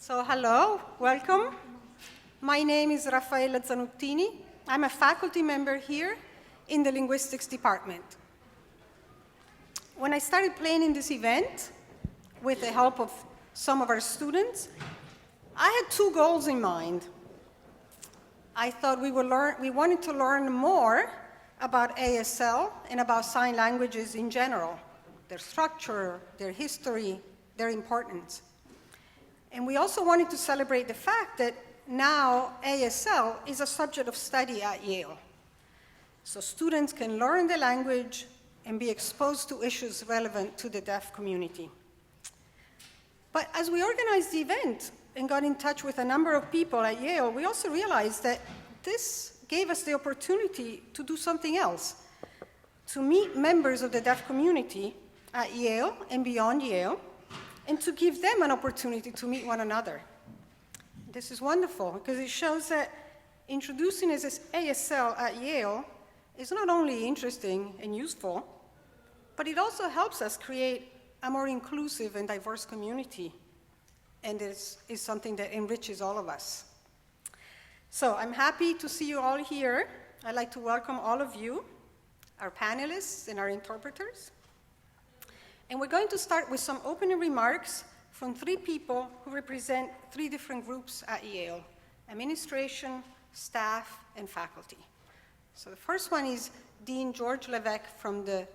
So hello, welcome. My name is Raffaella Zanuttini. I'm a faculty member here in the Linguistics department. When I started planning this event, with the help of some of our students, I had two goals in mind. I thought we wanted to learn more about ASL and about sign languages in general, their structure, their history, their importance. And we also wanted to celebrate the fact that now ASL is a subject of study at Yale. So students can learn the language and be exposed to issues relevant to the deaf community. But as we organized the event and got in touch with a number of people at Yale, we also realized that this gave us the opportunity to do something else, to meet members of the deaf community at Yale and beyond Yale, and to give them an opportunity to meet one another. This is wonderful because it shows that introducing ASL at Yale is not only interesting and useful, but it also helps us create a more inclusive and diverse community, and is something that enriches all of us. So I'm happy to see you all here. I'd like to welcome all of you, our panelists and our interpreters. And we're going to start with some opening remarks from three people who represent three different groups at Yale: administration, staff, and faculty. So the first one is Dean George Levesque from the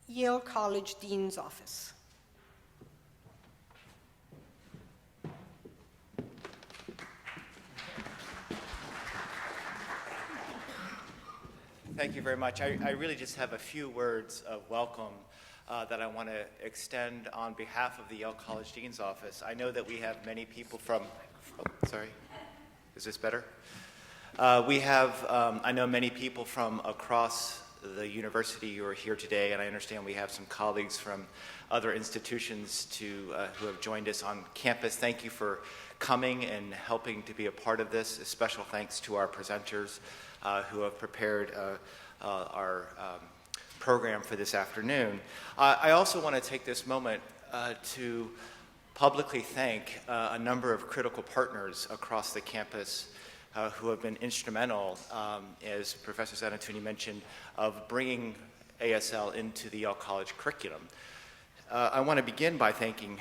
Yale College Dean's Office. Thank you very much. I really just have a few words of welcome that I want to extend on behalf of the Yale College Dean's Office. I know that we have many people from, sorry, is this better? We have, I know many people from across the university who are here today, and I understand we have some colleagues from other institutions who have joined us on campus. Thank you for coming and helping to be a part of this. A special thanks to our presenters who have prepared our program for this afternoon. I also want to take this moment to publicly thank a number of critical partners across the campus who have been instrumental, as Professor Zanuttini mentioned, of bringing ASL into the Yale College curriculum. I want to begin by thanking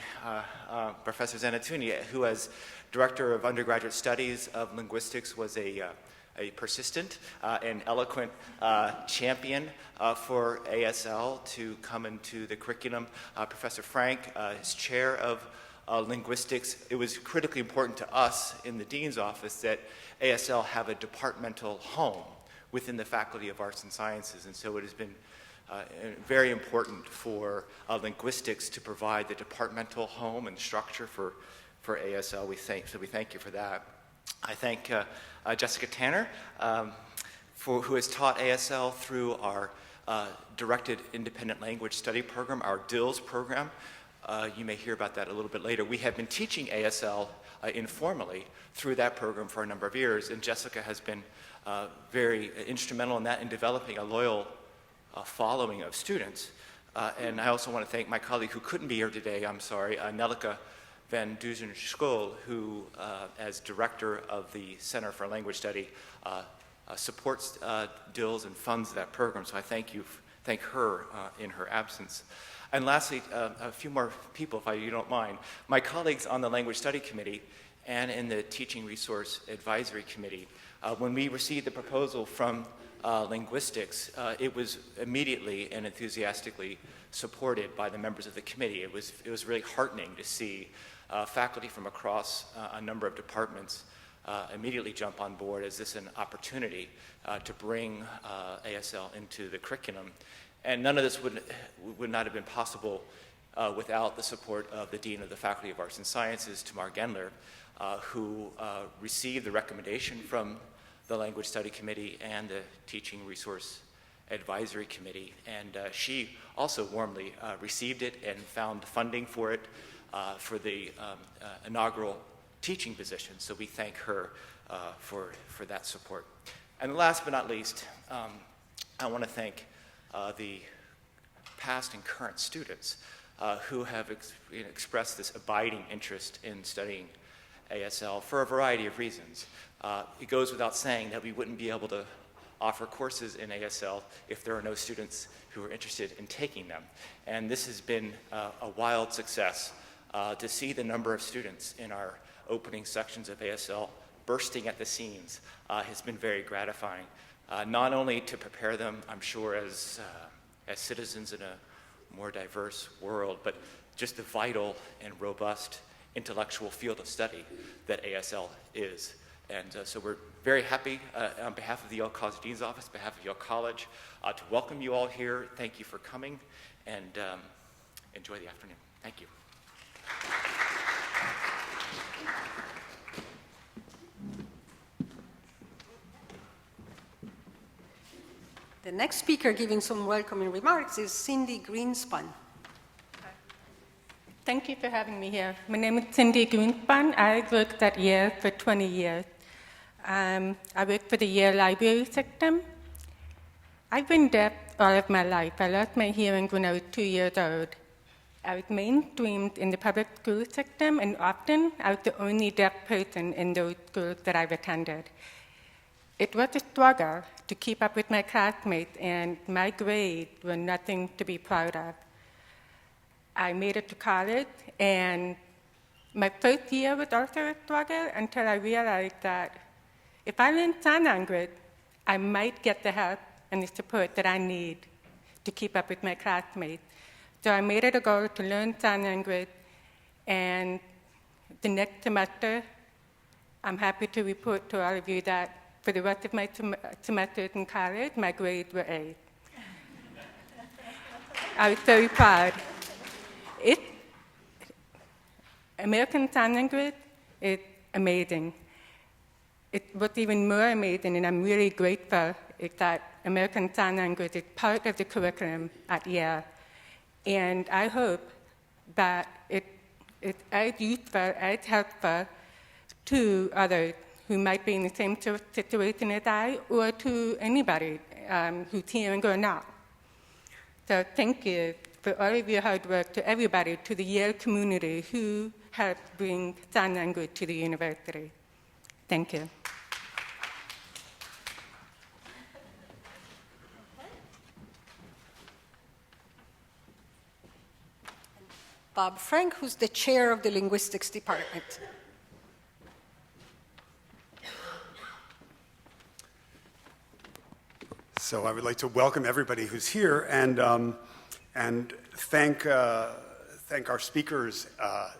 Professor Zanuttini, who as Director of Undergraduate Studies of Linguistics was a persistent and eloquent champion for ASL to come into the curriculum. Professor Frank is chair of linguistics. It was critically important to us in the Dean's Office that ASL have a departmental home within the Faculty of Arts and Sciences, and so it has been very important for linguistics to provide the departmental home and structure for ASL. So we thank you for that. I thank Jessica Tanner, who has taught ASL through our Directed Independent Language Study program, our DILS program. You may hear about that a little bit later. We have been teaching ASL informally through that program for a number of years, and Jessica has been very instrumental in that, in developing a loyal following of students. And I also want to thank my colleague who couldn't be here today, I'm sorry, Nelleke van Duzen-School, who, as director of the Center for Language Study, supports DILS and funds that program. So I thank her in her absence. And lastly, a few more people, if you don't mind. My colleagues on the Language Study Committee and in the Teaching Resource Advisory Committee, when we received the proposal from Linguistics, it was immediately and enthusiastically supported by the members of the committee. It was really heartening to see faculty from across a number of departments immediately jump on board as this an opportunity to bring ASL into the curriculum. And none of this would not have been possible without the support of the Dean of the Faculty of Arts and Sciences, Tamar Gendler, who received the recommendation from the Language Study Committee and the Teaching Resource Advisory Committee. And she also warmly received it and found funding for it for the inaugural teaching position. So we thank her for that support. And last but not least, I want to thank the past and current students who have expressed this abiding interest in studying ASL for a variety of reasons. It goes without saying that we wouldn't be able to offer courses in ASL if there are no students who are interested in taking them. And this has been a wild success to see the number of students in our opening sections of ASL bursting at the seams has been very gratifying. Not only to prepare them, I'm sure, as citizens in a more diverse world, but just the vital and robust intellectual field of study that ASL is. And so we're very happy on behalf of the Yale College Dean's Office, on behalf of Yale College, to welcome you all here. Thank you for coming, and enjoy the afternoon. Thank you. The next speaker giving some welcoming remarks is Cindy Greenspun. Thank you for having me here. My name is Cindy Greenspun. I worked at Yale for 20 years. I worked for the Yale library system. I've been deaf all of my life. I lost my hearing when I was 2 years old. I was mainstreamed in the public school system, and often I was the only deaf person in those schools that I've attended. It was a struggle to keep up with my classmates, and my grades were nothing to be proud of. I made it to college, and my first year was also a struggle until I realized that if I learned sign language, I might get the help and the support that I need to keep up with my classmates. So I made it a goal to learn sign language, and the next semester, I'm happy to report to all of you that for the rest of my semesters in college, my grades were A's. I was very proud. American Sign Language is amazing. What's even more amazing, and I'm really grateful, is that American Sign Language is part of the curriculum at Yale. And I hope that it's as useful, as helpful to others who might be in the same situation as I, or to anybody who's hearing or not. So thank you for all of your hard work, to everybody, to the Yale community who helped bring sign language to the university. Thank you. Bob Frank, who's the chair of the Linguistics department. So I would like to welcome everybody who's here and thank our speakers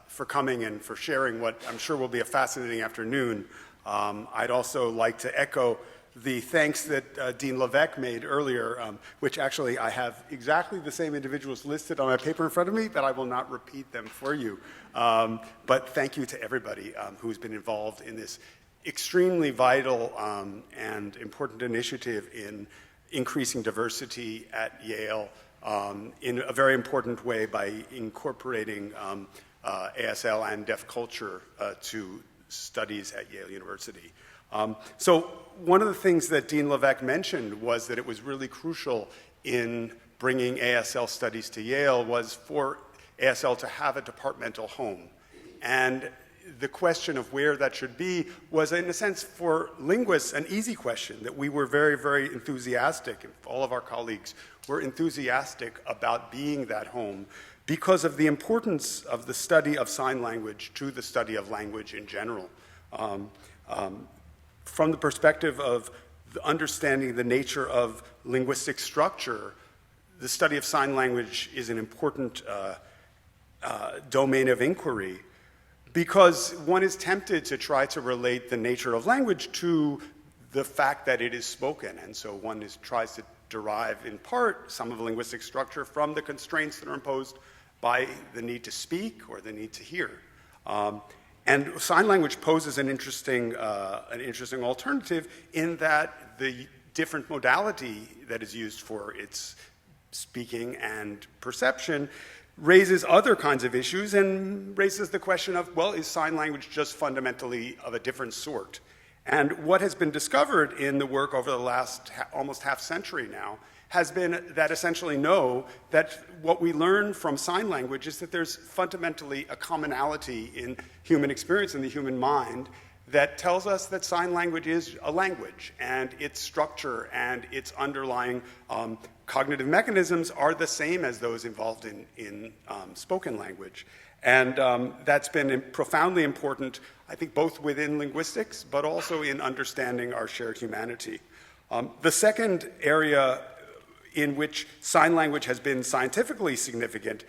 for coming and for sharing what I'm sure will be a fascinating afternoon. I'd also like to echo the thanks that Dean Levesque made earlier, which actually I have exactly the same individuals listed on my paper in front of me, but I will not repeat them for you. But thank you to everybody who's been involved in this extremely vital and important initiative in increasing diversity at Yale in a very important way by incorporating ASL and deaf culture to studies at Yale University. So one of the things that Dean Levesque mentioned was that it was really crucial in bringing ASL studies to Yale was for ASL to have a departmental home. And the question of where that should be was, in a sense, for linguists, an easy question that we were very, very enthusiastic, and all of our colleagues were enthusiastic about being that home because of the importance of the study of sign language to the study of language in general. From the perspective of understanding the nature of linguistic structure, the study of sign language is an important domain of inquiry, because one is tempted to try to relate the nature of language to the fact that it is spoken. And so one tries to derive, in part, some of the linguistic structure from the constraints that are imposed by the need to speak or the need to hear. And sign language poses an interesting alternative in that the different modality that is used for its speaking and perception raises other kinds of issues and raises the question of, well, is sign language just fundamentally of a different sort? And what has been discovered in the work over the last almost half century now has been that essentially know that what we learn from sign language is that there's fundamentally a commonality in human experience, in the human mind, that tells us that sign language is a language, and its structure and its underlying cognitive mechanisms are the same as those involved in spoken language. And that's been profoundly important, I think, both within linguistics, but also in understanding our shared humanity. The second area in which sign language has been scientifically significant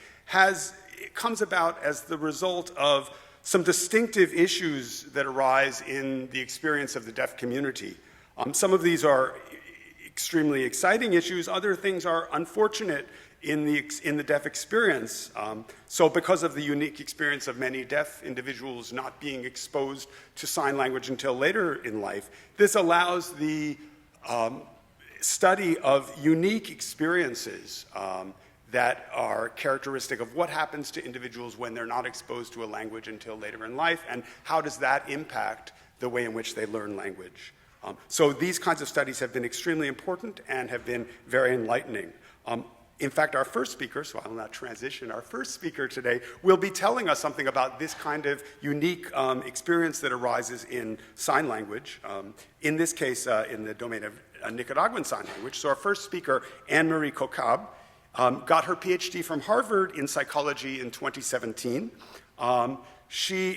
comes about as the result of some distinctive issues that arise in the experience of the deaf community. Some of these are extremely exciting issues. Other things are unfortunate in the deaf experience. So because of the unique experience of many deaf individuals not being exposed to sign language until later in life, this allows the study of unique experiences that are characteristic of what happens to individuals when they're not exposed to a language until later in life, and how does that impact the way in which they learn language. So these kinds of studies have been extremely important and have been very enlightening. In fact, our first speaker, so I will now transition, our first speaker today will be telling us something about this kind of unique experience that arises in sign language, in this case, in the domain of Nicaraguan Sign Language. So our first speaker, Annemarie Kocab, got her PhD from Harvard in psychology in 2017. She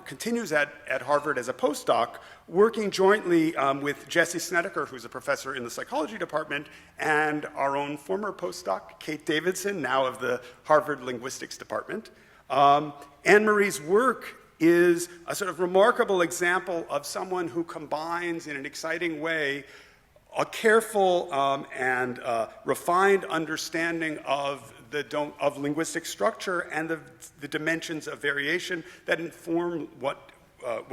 continues at Harvard as a postdoc, working jointly with Jesse Snedeker, who's a professor in the psychology department, and our own former postdoc, Kate Davidson, now of the Harvard Linguistics department. Anne-Marie's work is a sort of remarkable example of someone who combines in an exciting way a careful and refined understanding of linguistic structure and the dimensions of variation that inform what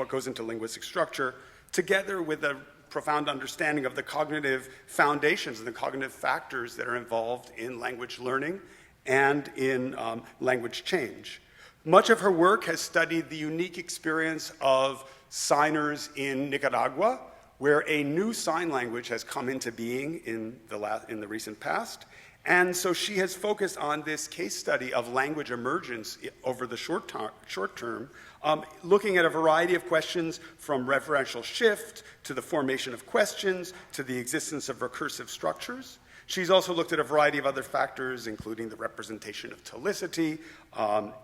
goes into linguistic structure, together with a profound understanding of the cognitive foundations and the cognitive factors that are involved in language learning and in language change. Much of her work has studied the unique experience of signers in Nicaragua, where a new sign language has come into being in the recent past. And so she has focused on this case study of language emergence over the short term, looking at a variety of questions from referential shift to the formation of questions to the existence of recursive structures. She's also looked at a variety of other factors, including the representation of telicity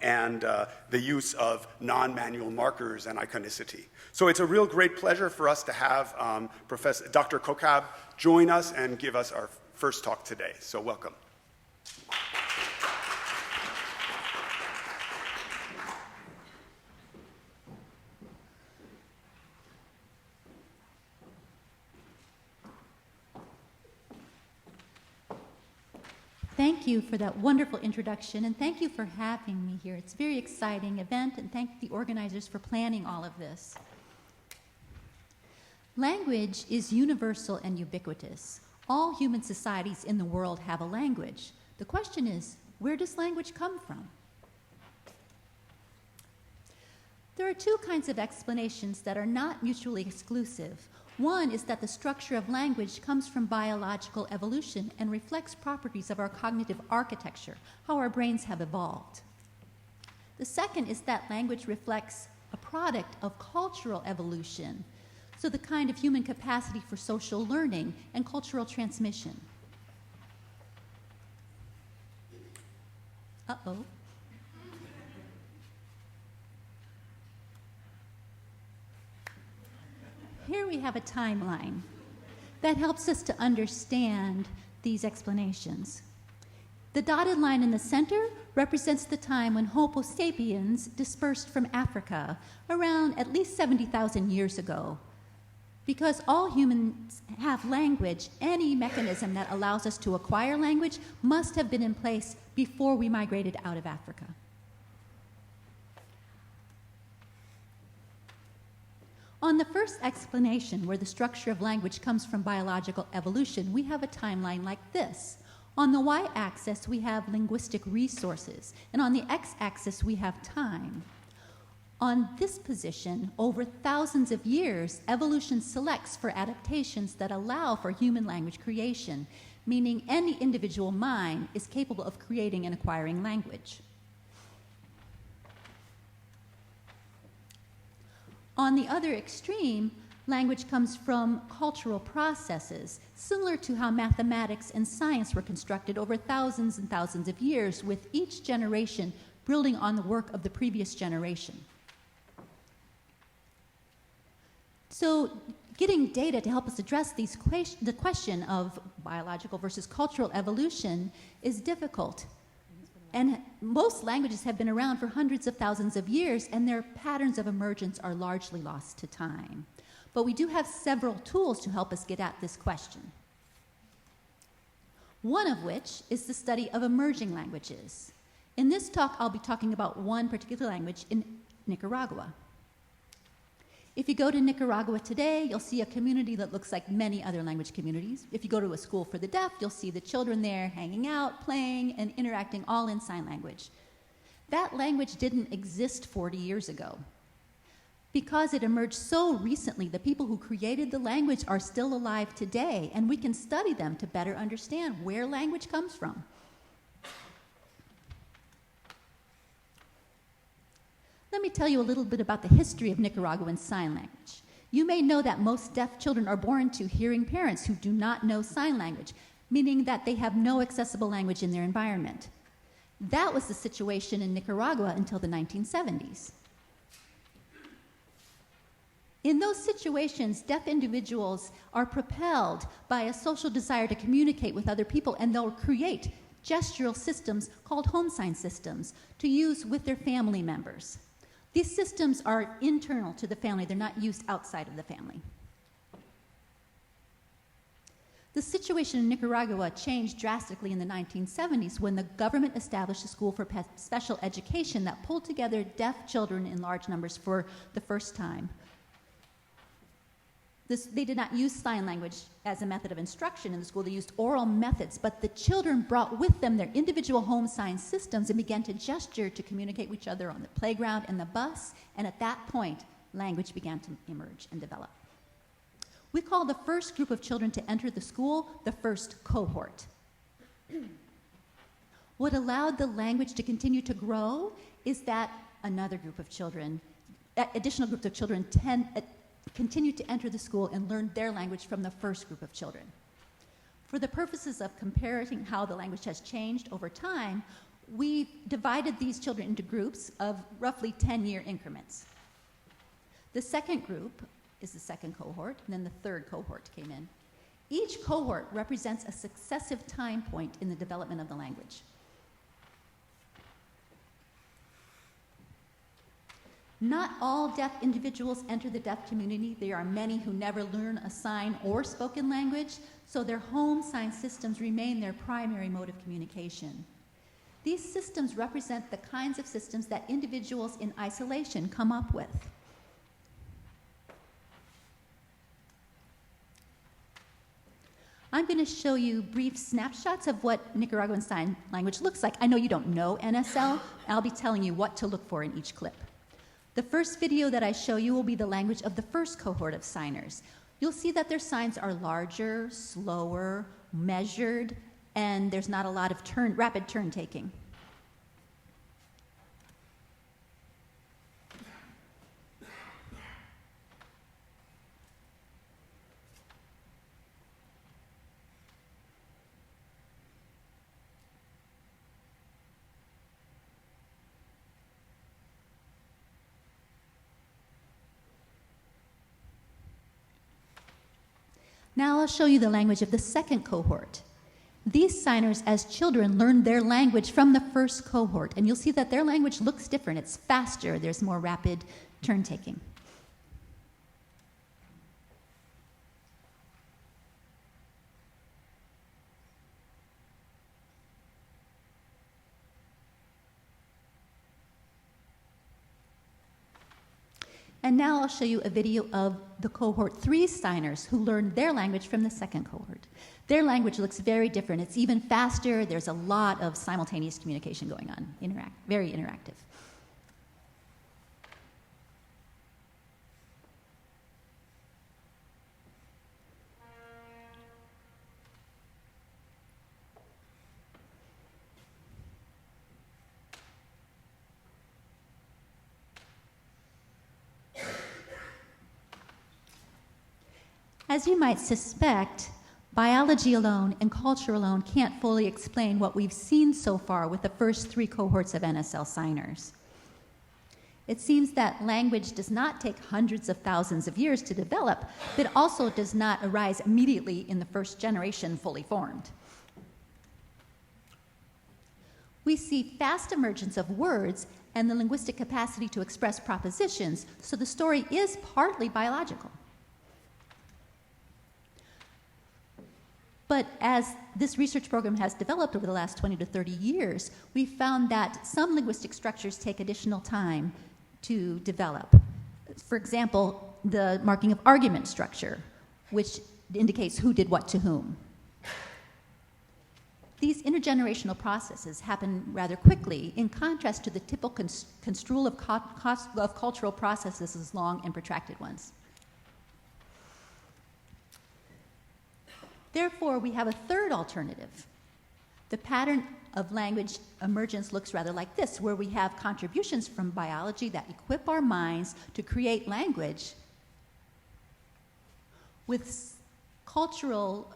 and the use of non-manual markers and iconicity. So it's a real great pleasure for us to have Dr. Kocab join us and give us our first talk today. So welcome. Thank you for that wonderful introduction, and thank you for having me here. It's a very exciting event, and thank the organizers for planning all of this. Language is universal and ubiquitous. All human societies in the world have a language. The question is, where does language come from? There are two kinds of explanations that are not mutually exclusive. One is that the structure of language comes from biological evolution and reflects properties of our cognitive architecture, how our brains have evolved. The second is that language reflects a product of cultural evolution, so the kind of human capacity for social learning and cultural transmission. Uh-oh. Here we have a timeline that helps us to understand these explanations. The dotted line in the center represents the time when Homo sapiens dispersed from Africa around at least 70,000 years ago. Because all humans have language, any mechanism that allows us to acquire language must have been in place before we migrated out of Africa. On the first explanation, where the structure of language comes from biological evolution, we have a timeline like this. On the y-axis, we have linguistic resources, and on the x-axis, we have time. On this position, over thousands of years, evolution selects for adaptations that allow for human language creation, meaning any individual mind is capable of creating and acquiring language. On the other extreme, language comes from cultural processes, similar to how mathematics and science were constructed over thousands and thousands of years, with each generation building on the work of the previous generation. So, getting data to help us address the question of biological versus cultural evolution is difficult. And most languages have been around for hundreds of thousands of years, and their patterns of emergence are largely lost to time. But we do have several tools to help us get at this question. One of which is the study of emerging languages. In this talk, I'll be talking about one particular language in Nicaragua. If you go to Nicaragua today, you'll see a community that looks like many other language communities. If you go to a school for the deaf, you'll see the children there hanging out, playing, and interacting all in sign language. That language didn't exist 40 years ago. Because it emerged so recently, the people who created the language are still alive today, and we can study them to better understand where language comes from. Let me tell you a little bit about the history of Nicaraguan Sign Language. You may know that most deaf children are born to hearing parents who do not know sign language, meaning that they have no accessible language in their environment. That was the situation in Nicaragua until the 1970s. In those situations, deaf individuals are propelled by a social desire to communicate with other people, and they'll create gestural systems called homesign systems to use with their family members. These systems are internal to the family. They're not used outside of the family. The situation in Nicaragua changed drastically in the 1970s when the government established a school for special education that pulled together deaf children in large numbers for the first time. They did not use sign language as a method of instruction in the school. They used oral methods, but the children brought with them their individual home sign systems and began to gesture to communicate with each other on the playground and the bus, and at that point, language began to emerge and develop. We call the first group of children to enter the school the first cohort. What allowed the language to continue to grow is that another group of children, additional groups of children continued to enter the school and learn their language from the first group of children. For the purposes of comparing how the language has changed over time, we divided these children into groups of roughly 10-year increments. The second group is the second cohort, and then the third cohort came in. Each cohort represents a successive time point in the development of the language. Not all deaf individuals enter the deaf community. There are many who never learn a sign or spoken language, so their home sign systems remain their primary mode of communication. These systems represent the kinds of systems that individuals in isolation come up with. I'm going to show you brief snapshots of what Nicaraguan Sign Language looks like. I know you don't know NSL. I'll be telling you what to look for in each clip. The first video that I show you will be the language of the first cohort of signers. You'll see that their signs are larger, slower, measured, and there's not a lot of rapid turn taking. Now I'll show you the language of the second cohort. These signers, as children, learned their language from the first cohort, and you'll see that their language looks different. It's faster, there's more rapid turn taking. And now I'll show you a video of the cohort 3 signers who learned their language from the second cohort. Their language looks very different. It's even faster. There's a lot of simultaneous communication going on, very interactive. As you might suspect, biology alone and culture alone can't fully explain what we've seen so far with the first 3 cohorts of NSL signers. It seems that language does not take hundreds of thousands of years to develop, but also does not arise immediately in the first generation fully formed. We see fast emergence of words and the linguistic capacity to express propositions, so the story is partly biological. But as this research program has developed over the last 20 to 30 years, we found that some linguistic structures take additional time to develop. For example, the marking of argument structure, which indicates who did what to whom. These intergenerational processes happen rather quickly, in contrast to the typical construal of cultural processes as long and protracted ones. Therefore, we have a third alternative. The pattern of language emergence looks rather like this, where we have contributions from biology that equip our minds to create language with cultural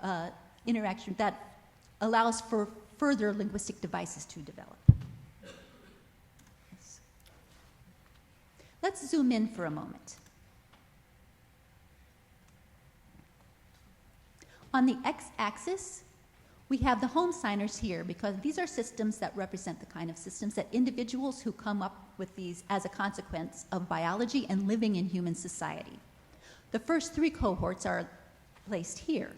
interaction that allows for further linguistic devices to develop. Yes. Let's zoom in for a moment. On the x-axis, we have the home signers here because these are systems that represent the kind of systems that individuals who come up with these as a consequence of biology and living in human society. The first 3 cohorts are placed here.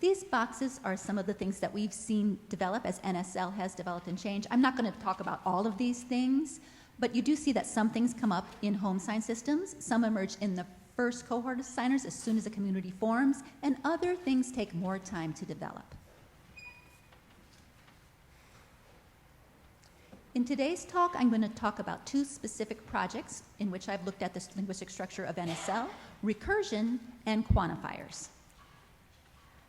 These boxes are some of the things that we've seen develop as NSL has developed and changed. I'm not going to talk about all of these things, but you do see that some things come up in home sign systems, some emerge in the first cohort of signers as soon as a community forms, and other things take more time to develop. In today's talk, I'm going to talk about 2 specific projects in which I've looked at the linguistic structure of NSL, recursion and quantifiers.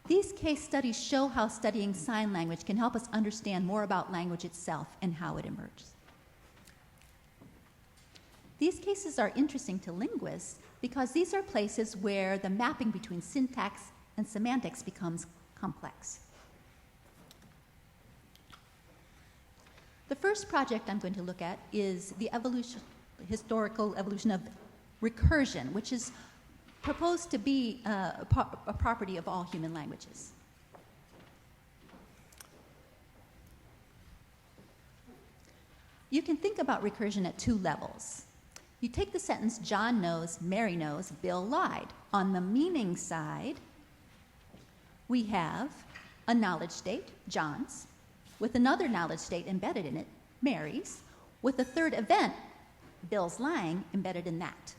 These case studies show how studying sign language can help us understand more about language itself and how it emerges. These cases are interesting to linguists because these are places where the mapping between syntax and semantics becomes complex. The first project I'm going to look at is the historical evolution of recursion, which is proposed to be a property of all human languages. You can think about recursion at 2 levels. You take the sentence, John knows, Mary knows, Bill lied. On the meaning side, we have a knowledge state, John's, with another knowledge state embedded in it, Mary's, with a third event, Bill's lying, embedded in that.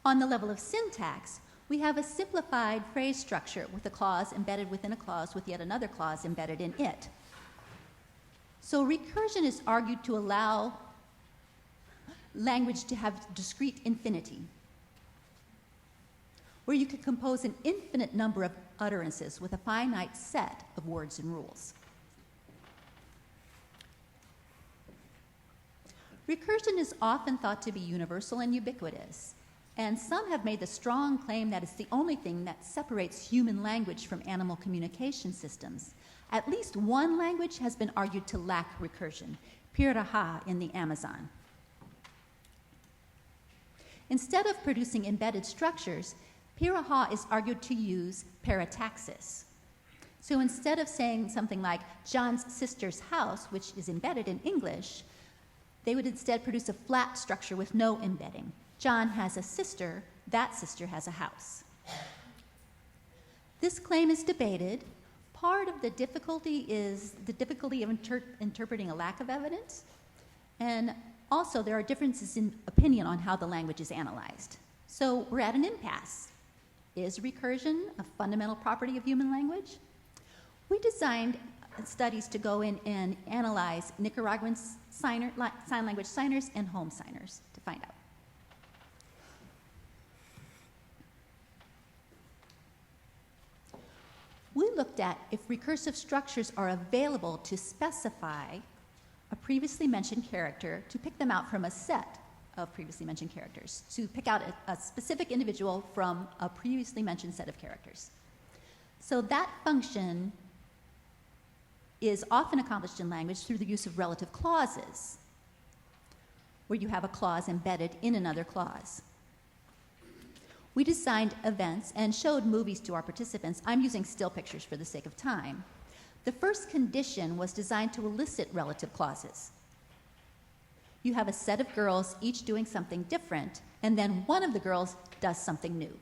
On the level of syntax, we have a simplified phrase structure with a clause embedded within a clause with yet another clause embedded in it. So recursion is argued to allow language to have discrete infinity, where you could compose an infinite number of utterances with a finite set of words and rules. Recursion is often thought to be universal and ubiquitous, and some have made the strong claim that it's the only thing that separates human language from animal communication systems. At least one language has been argued to lack recursion, Piraha in the Amazon. Instead of producing embedded structures, Piraha is argued to use parataxis. So instead of saying something like John's sister's house, which is embedded in English, they would instead produce a flat structure with no embedding. John has a sister, that sister has a house. This claim is debated. Part of the difficulty is the difficulty of interpreting a lack of evidence, and also there are differences in opinion on how the language is analyzed. So we're at an impasse. Is recursion a fundamental property of human language? We designed studies to go in and analyze Nicaraguan sign language signers and home signers to find out. We looked at if recursive structures are available to specify a previously mentioned character to pick them out from a set of previously mentioned characters, to pick out a specific individual from a previously mentioned set of characters. So that function is often accomplished in language through the use of relative clauses, where you have a clause embedded in another clause. We designed events and showed movies to our participants. I'm using still pictures for the sake of time. The first condition was designed to elicit relative clauses. You have a set of girls, each doing something different, and then one of the girls does something new.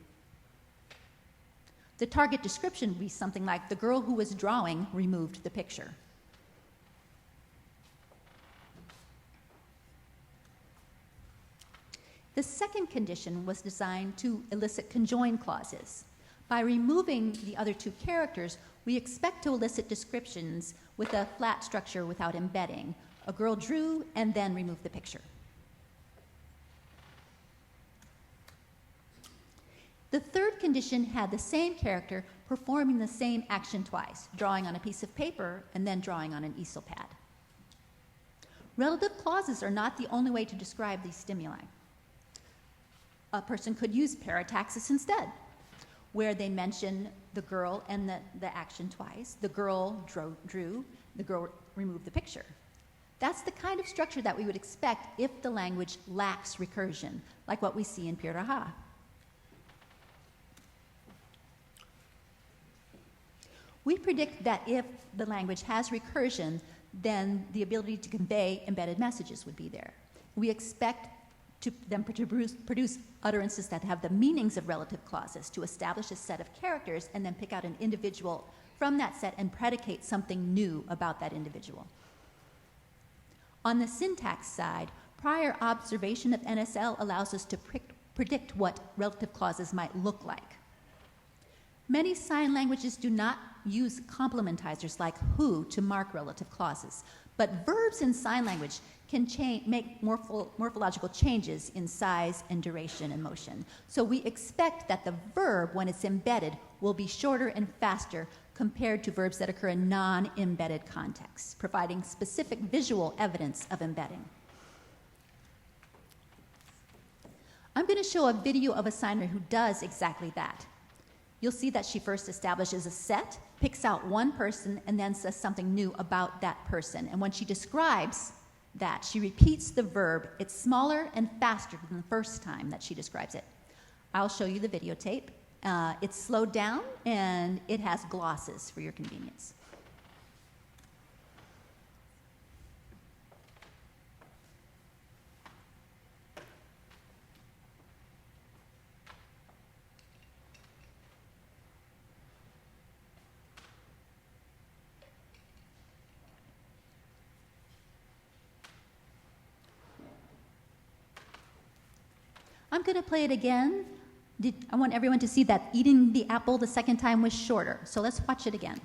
The target description would be something like, the girl who was drawing removed the picture. The second condition was designed to elicit conjoined clauses. By removing the other two characters, we expect to elicit descriptions with a flat structure without embedding. A girl drew and then removed the picture. The third condition had the same character performing the same action twice, drawing on a piece of paper and then drawing on an easel pad. Relative clauses are not the only way to describe these stimuli. A person could use parataxis instead, where they mention the girl and the action twice. The girl drew, the girl removed the picture. That's the kind of structure that we would expect if the language lacks recursion, like what we see in Piraha. We predict that if the language has recursion, then the ability to convey embedded messages would be there. We expect them to produce utterances that have the meanings of relative clauses, to establish a set of characters and then pick out an individual from that set and predicate something new about that individual. On the syntax side, prior observation of NSL allows us to predict what relative clauses might look like. Many sign languages do not use complementizers like who to mark relative clauses, but verbs in sign language can make morphological changes in size and duration and motion. So we expect that the verb, when it's embedded, will be shorter and faster compared to verbs that occur in non-embedded contexts, providing specific visual evidence of embedding. I'm going to show a video of a signer who does exactly that. You'll see that she first establishes a set, picks out one person, and then says something new about that person. And when she describes that, she repeats the verb. It's smaller and faster than the first time that she describes it. I'll show you the videotape. It's slowed down, and it has glosses for your convenience. I'm going to play it again. I want everyone to see that eating the apple the second time was shorter. So let's watch it again.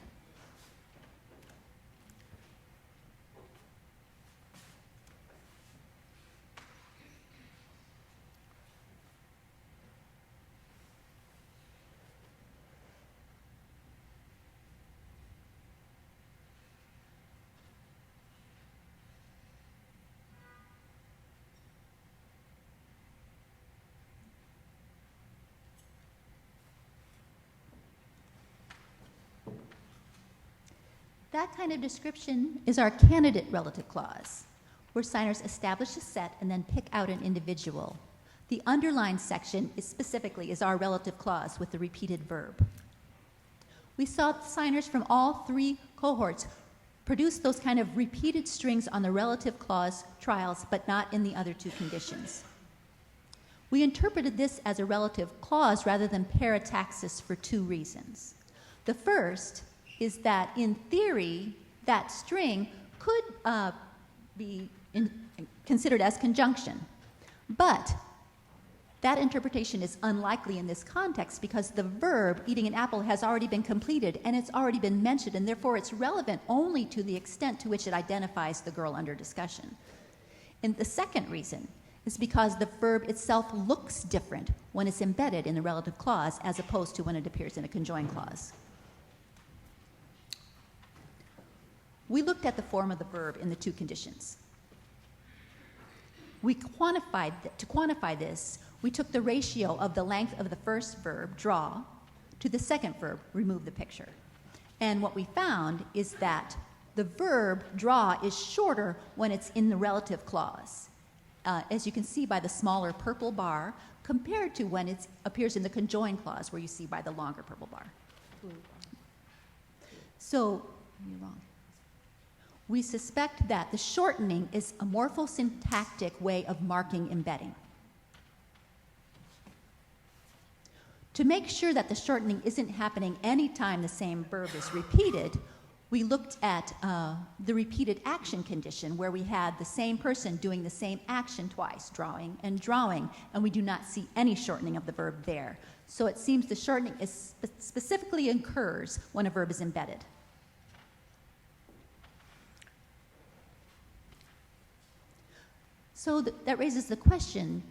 That kind of description is our candidate relative clause, where signers establish a set and then pick out an individual. The underlined section is our relative clause with the repeated verb. We saw signers from all three cohorts produce those kind of repeated strings on the relative clause trials, but not in the other two conditions. We interpreted this as a relative clause rather than parataxis for two reasons. The first is that, in theory, that string could be considered as conjunction. But that interpretation is unlikely in this context because the verb, eating an apple, has already been completed and it's already been mentioned, and therefore it's relevant only to the extent to which it identifies the girl under discussion. And the second reason is because the verb itself looks different when it's embedded in the relative clause as opposed to when it appears in a conjoined clause. We looked at the form of the verb in the two conditions. To quantify this, we took the ratio of the length of the first verb, draw, to the second verb, remove the picture. And what we found is that the verb draw is shorter when it's in the relative clause, as you can see by the smaller purple bar, compared to when it appears in the conjoined clause, where you see by the longer purple bar. So, you're wrong. We suspect that the shortening is a morphosyntactic way of marking embedding. To make sure that the shortening isn't happening anytime the same verb is repeated, we looked at the repeated action condition, where we had the same person doing the same action twice, drawing, and we do not see any shortening of the verb there. So it seems the shortening specifically occurs when a verb is embedded. So that raises the question,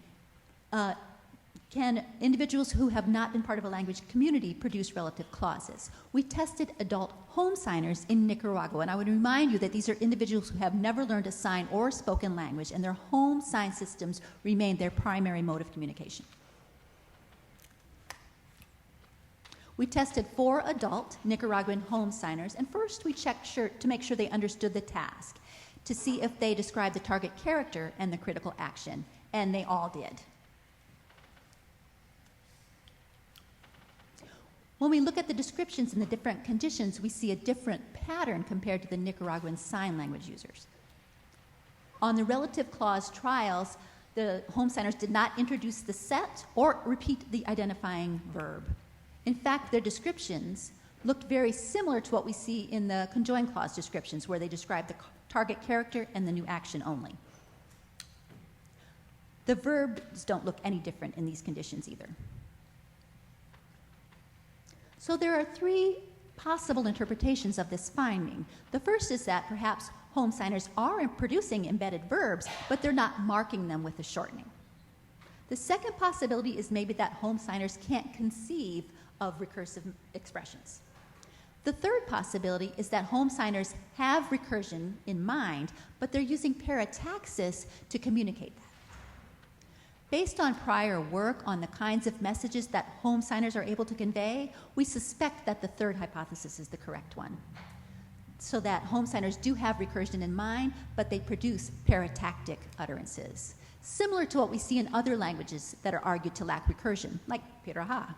can individuals who have not been part of a language community produce relative clauses? We tested adult home signers in Nicaragua, and I would remind you that these are individuals who have never learned a sign or spoken language, and their home sign systems remain their primary mode of communication. We tested 4 adult Nicaraguan home signers, and first we checked to make sure they understood the task, to see if they described the target character and the critical action, and they all did. When we look at the descriptions in the different conditions, we see a different pattern compared to the Nicaraguan Sign Language users. On the relative clause trials, the home signers did not introduce the set or repeat the identifying verb. In fact, their descriptions looked very similar to what we see in the conjoined clause descriptions, where they describe the target character and the new action only. The verbs don't look any different in these conditions either. So there are 3 possible interpretations of this finding. The first is that perhaps home signers are producing embedded verbs, but they're not marking them with a shortening. The second possibility is maybe that home signers can't conceive of recursive expressions. The third possibility is that home signers have recursion in mind, but they're using parataxis to communicate that. Based on prior work on the kinds of messages that home signers are able to convey, we suspect that the third hypothesis is the correct one. So that home signers do have recursion in mind, but they produce paratactic utterances, similar to what we see in other languages that are argued to lack recursion, like Piraha.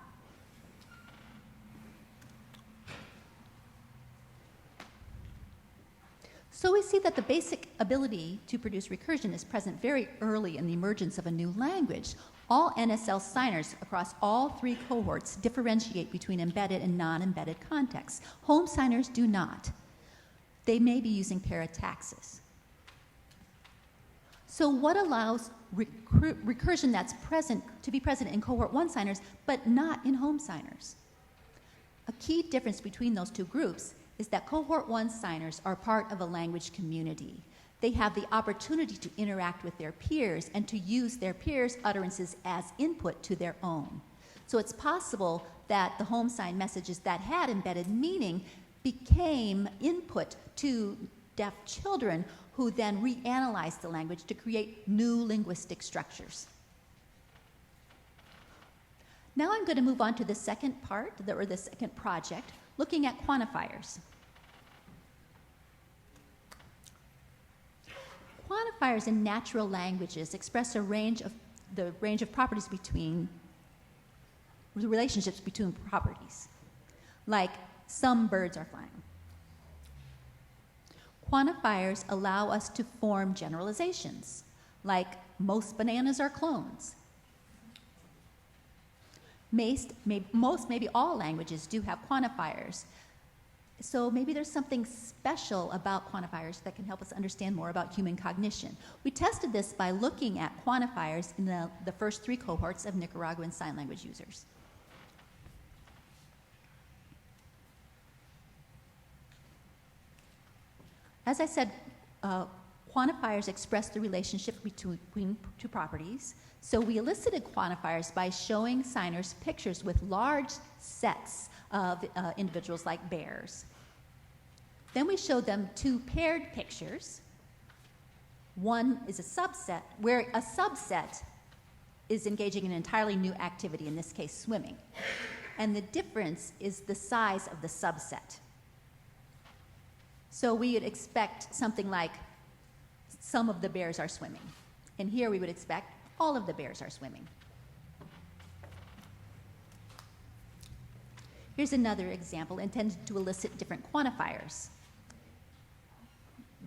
So we see that the basic ability to produce recursion is present very early in the emergence of a new language. All NSL signers across all 3 cohorts differentiate between embedded and non-embedded contexts. Home signers do not. They may be using parataxis. So what allows recursion that's present to be present in cohort 1 signers, but not in home signers? A key difference between those 2 groups is that cohort 1 signers are part of a language community. They have the opportunity to interact with their peers and to use their peers' utterances as input to their own. So it's possible that the home sign messages that had embedded meaning became input to deaf children, who then reanalyzed the language to create new linguistic structures. Now I'm going to move on to the second part, or the second project, looking at quantifiers. Quantifiers in natural languages express the range of properties between the relationships between properties, like some birds are flying. Quantifiers allow us to form generalizations, like most bananas are clones. Most, maybe all languages do have quantifiers. So maybe there's something special about quantifiers that can help us understand more about human cognition. We tested this by looking at quantifiers in the first 3 cohorts of Nicaraguan Sign Language users. As I said, quantifiers express the relationship between 2 properties. So we elicited quantifiers by showing signers pictures with large sets of individuals like bears. Then we showed them 2 paired pictures One is a subset, where a subset is engaging in an entirely new activity, in this case, swimming. And the difference is the size of the subset. So we would expect something like some of the bears are swimming. And here we would expect all of the bears are swimming. Here's another example intended to elicit different quantifiers.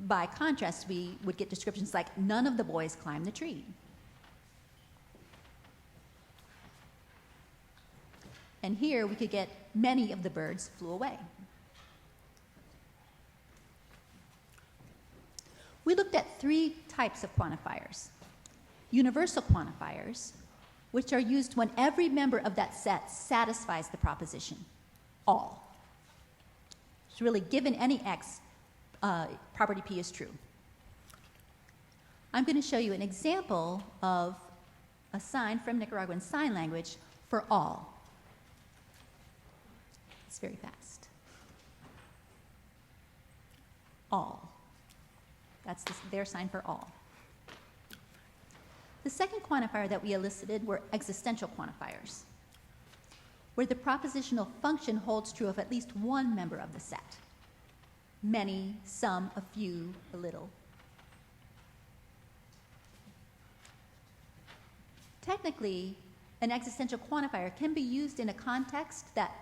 By contrast, we would get descriptions like, none of the boys climbed the tree. And here we could get, many of the birds flew away. We looked at 3 types of quantifiers. Universal quantifiers, which are used when every member of that set satisfies the proposition, all. It's really, given any x, property P is true. I'm going to show you an example of a sign from Nicaraguan Sign Language for all. It's very fast. All. That's their sign for all. The second quantifier that we elicited were existential quantifiers, where the propositional function holds true of at least one member of the set. Many, some, a few, a little. Technically, an existential quantifier can be used in a context that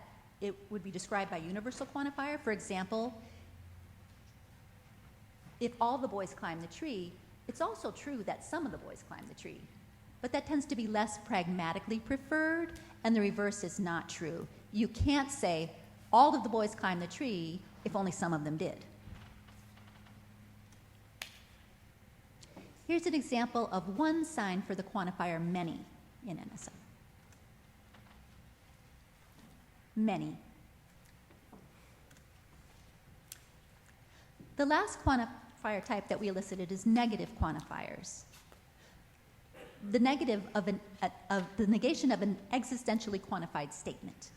it would be described by universal quantifier. For example, if all the boys climb the tree, it's also true that some of the boys climb the tree. But that tends to be less pragmatically preferred, and the reverse is not true. You can't say all of the boys climbed the tree if only some of them did. Here's an example of one sign for the quantifier many in NSL. Many. The last quantifier type that we elicited is negative quantifiers. The negation of an existentially quantified statement.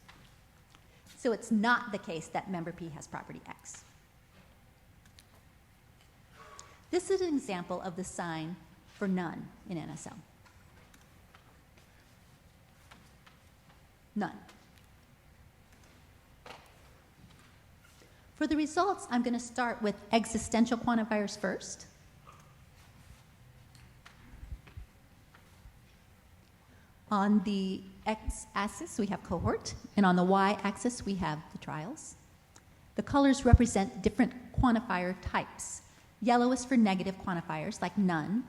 So it's not the case that member P has property X. This is an example of the sign for none in NSL. None. For the results, I'm going to start with existential quantifiers first. On the x-axis, we have cohort, and on the y-axis, we have the trials. The colors represent different quantifier types. Yellow is for negative quantifiers, like none.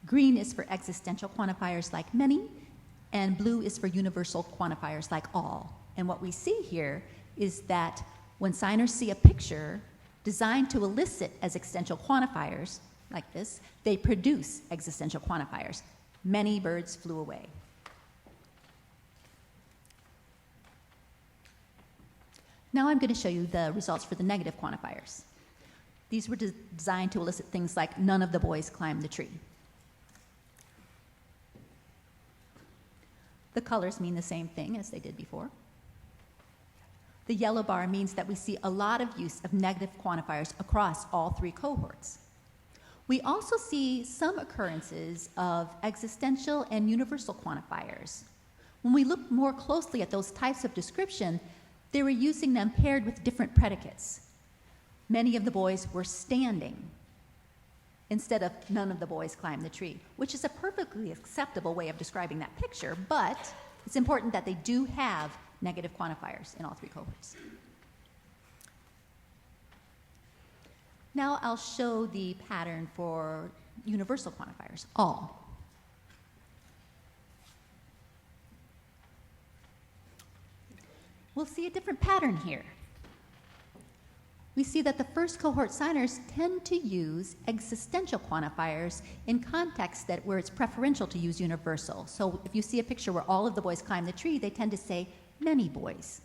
Green is for existential quantifiers, like many. And blue is for universal quantifiers, like all. And what we see here is that when signers see a picture designed to elicit as existential quantifiers, like this, they produce existential quantifiers. Many birds flew away. Now I'm going to show you the results for the negative quantifiers. These were designed to elicit things like none of the boys climbed the tree. The colors mean the same thing as they did before. The yellow bar means that we see a lot of use of negative quantifiers across all 3 cohorts. We also see some occurrences of existential and universal quantifiers. When we look more closely at those types of description, they were using them paired with different predicates. Many of the boys were standing instead of none of the boys climbed the tree, which is a perfectly acceptable way of describing that picture, but it's important that they do have negative quantifiers in all 3 cohorts. Now I'll show the pattern for universal quantifiers, all. We'll see a different pattern here. We see that the first cohort signers tend to use existential quantifiers in contexts where it's preferential to use universal. So if you see a picture where all of the boys climb the tree, they tend to say many boys.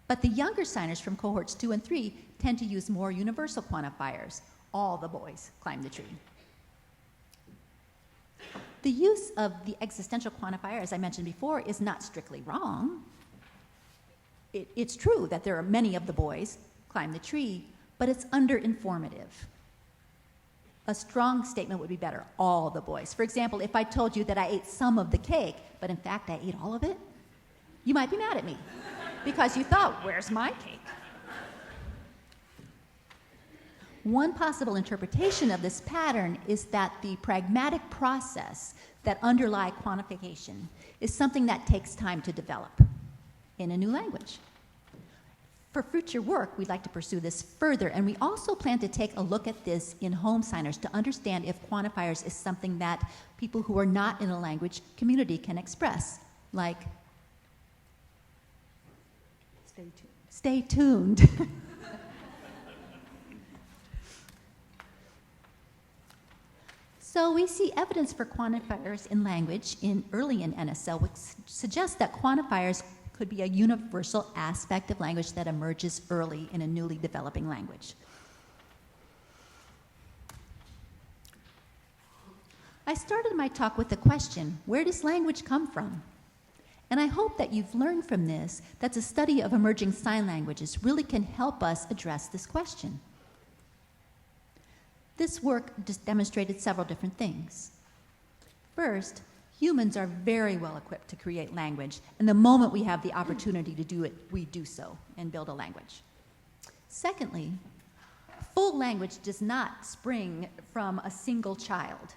But the younger signers from cohorts 2 and 3 tend to use more universal quantifiers. All the boys climb the tree. The use of the existential quantifier, as I mentioned before, is not strictly wrong. It's true that there are many of the boys climb the tree, but it's under-informative. A strong statement would be better, all the boys. For example, if I told you that I ate some of the cake, but in fact I ate all of it, you might be mad at me because you thought, where's my cake? One possible interpretation of this pattern is that the pragmatic process that underlie quantification is something that takes time to develop in a new language. For future work, we'd like to pursue this further, and we also plan to take a look at this in homesigners to understand if quantifiers is something that people who are not in a language community can express, like, stay tuned. So we see evidence for quantifiers in language early in NSL, which suggests that quantifiers could be a universal aspect of language that emerges early in a newly developing language. I started my talk with the question, where does language come from? And I hope that you've learned from this that the study of emerging sign languages really can help us address this question. This work just demonstrated several different things. First, humans are very well equipped to create language, and the moment we have the opportunity to do it, we do so and build a language. Secondly, full language does not spring from a single child.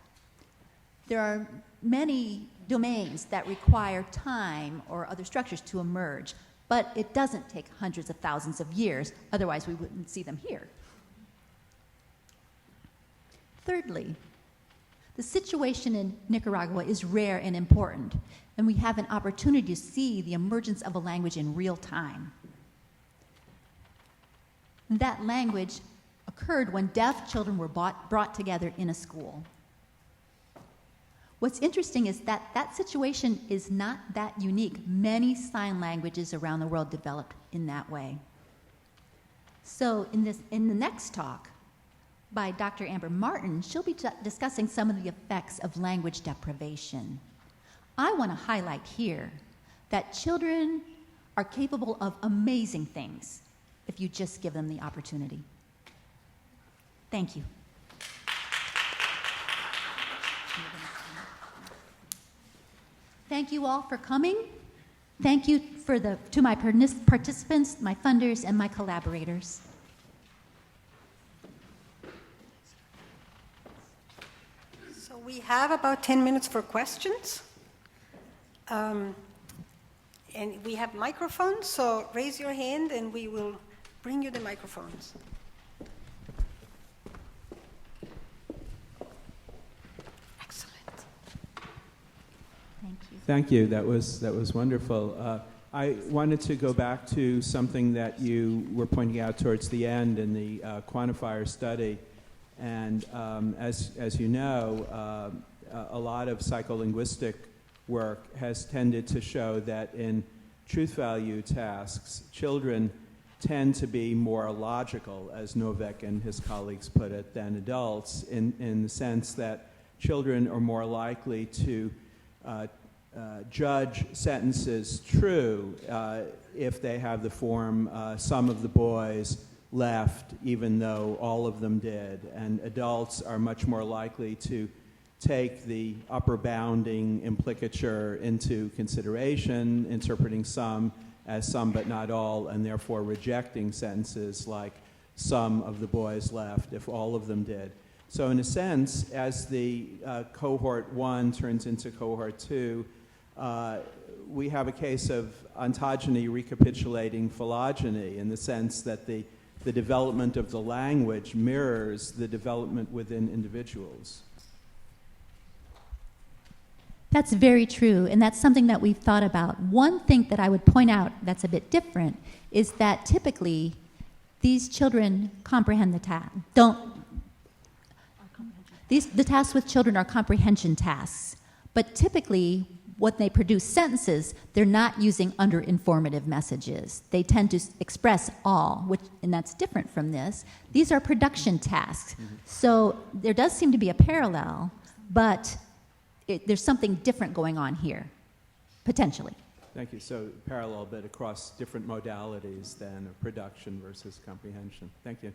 There are many domains that require time or other structures to emerge, but it doesn't take hundreds of thousands of years, otherwise we wouldn't see them here. Thirdly, the situation in Nicaragua is rare and important, and we have an opportunity to see the emergence of a language in real time. That language occurred when deaf children were brought together in a school. What's interesting is that that situation is not that unique. Many sign languages around the world developed in that way. So in the next talk, by Dr. Amber Martin, she'll be discussing some of the effects of language deprivation. I want to highlight here that children are capable of amazing things if you just give them the opportunity. Thank you. Thank you all for coming. Thank you to my participants, my funders, and my collaborators. So we have about 10 minutes for questions. And we have microphones, so raise your hand and we will bring you the microphones. Excellent. Thank you. Thank you. That was wonderful. I wanted to go back to something that you were pointing out towards the end in the quantifier study. And as you know, a lot of psycholinguistic work has tended to show that in truth value tasks, children tend to be more logical, as Novak and his colleagues put it, than adults, in the sense that children are more likely to judge sentences true if they have the form, some of the boys left, even though all of them did. And adults are much more likely to take the upper bounding implicature into consideration, interpreting some as some but not all, and therefore rejecting sentences like some of the boys left if all of them did. So in a sense, as the cohort 1 turns into cohort 2, we have a case of ontogeny recapitulating phylogeny, in the sense that the development of the language mirrors the development within individuals. That's very true, and that's something that we've thought about. One thing that I would point out that's a bit different is that typically these children comprehend the task. The tasks with children are comprehension tasks, but typically when they produce sentences, they're not using underinformative messages. They tend to express all, and that's different from this. These are production tasks. Mm-hmm. So there does seem to be a parallel, but there's something different going on here, potentially. Thank you. So parallel, but across different modalities than production versus comprehension. Thank you.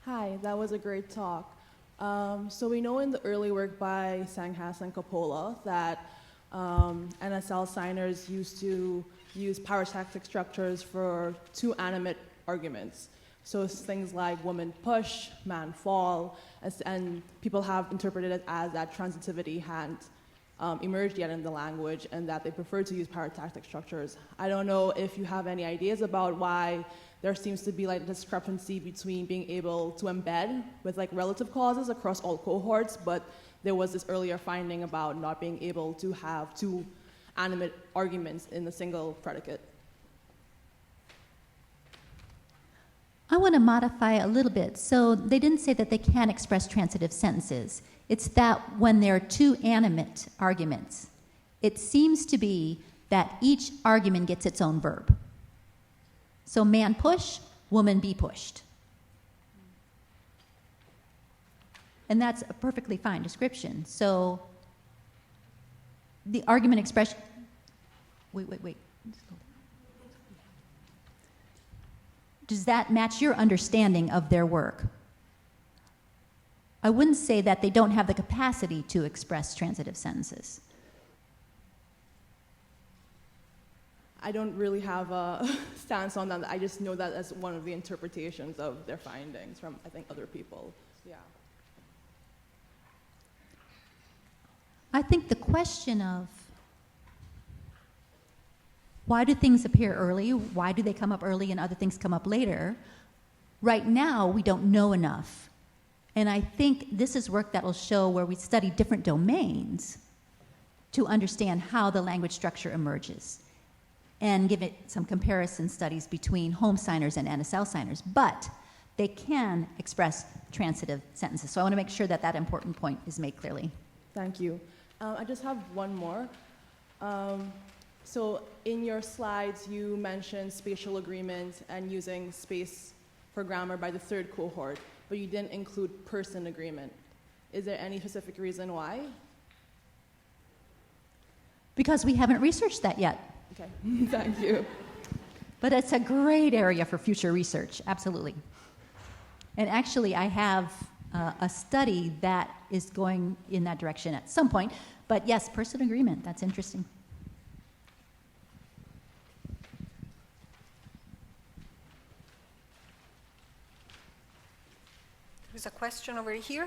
Hi, that was a great talk. So we know in the early work by Sanghas and Coppola that NSL signers used to use parataxic structures for two animate arguments. So it's things like woman push, man fall, and people have interpreted it as that transitivity hadn't emerged yet in the language and that they prefer to use parataxic structures. I don't know if you have any ideas about why there seems to be like a discrepancy between being able to embed with like relative clauses across all cohorts, but there was this earlier finding about not being able to have two animate arguments in a single predicate. I want to modify a little bit. So they didn't say that they can't express transitive sentences. It's that when there are two animate arguments, it seems to be that each argument gets its own verb. So man push, woman be pushed. And that's a perfectly fine description. So the argument expression, wait. Does that match your understanding of their work? I wouldn't say that they don't have the capacity to express transitive sentences. I don't really have a stance on that. I just know that as one of the interpretations of their findings from, I think, other people. Yeah. I think the question of why do things appear early, why do they come up early and other things come up later, right now we don't know enough. And I think this is work that will show where we study different domains to understand how the language structure emerges and give it some comparison studies between home signers and NSL signers. But they can express transitive sentences. So I want to make sure that that important point is made clearly. Thank you. I just have one more. So in your slides, you mentioned spatial agreement and using space for grammar by the third cohort, but you didn't include person agreement. Is there any specific reason why? Because we haven't researched that yet. Okay, thank you. But it's a great area for future research, absolutely. And actually, I have a study that is going in that direction at some point. But yes, person agreement, that's interesting. There's a question over here,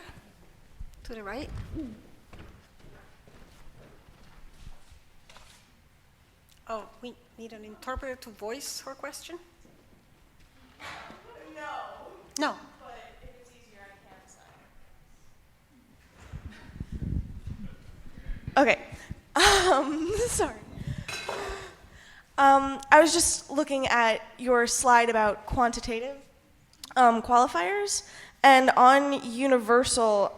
to the right. Oh, we need an interpreter to voice her question? No. But if it's easier, I can decide. Okay. Sorry. I was just looking at your slide about quantitative qualifiers, and on universal,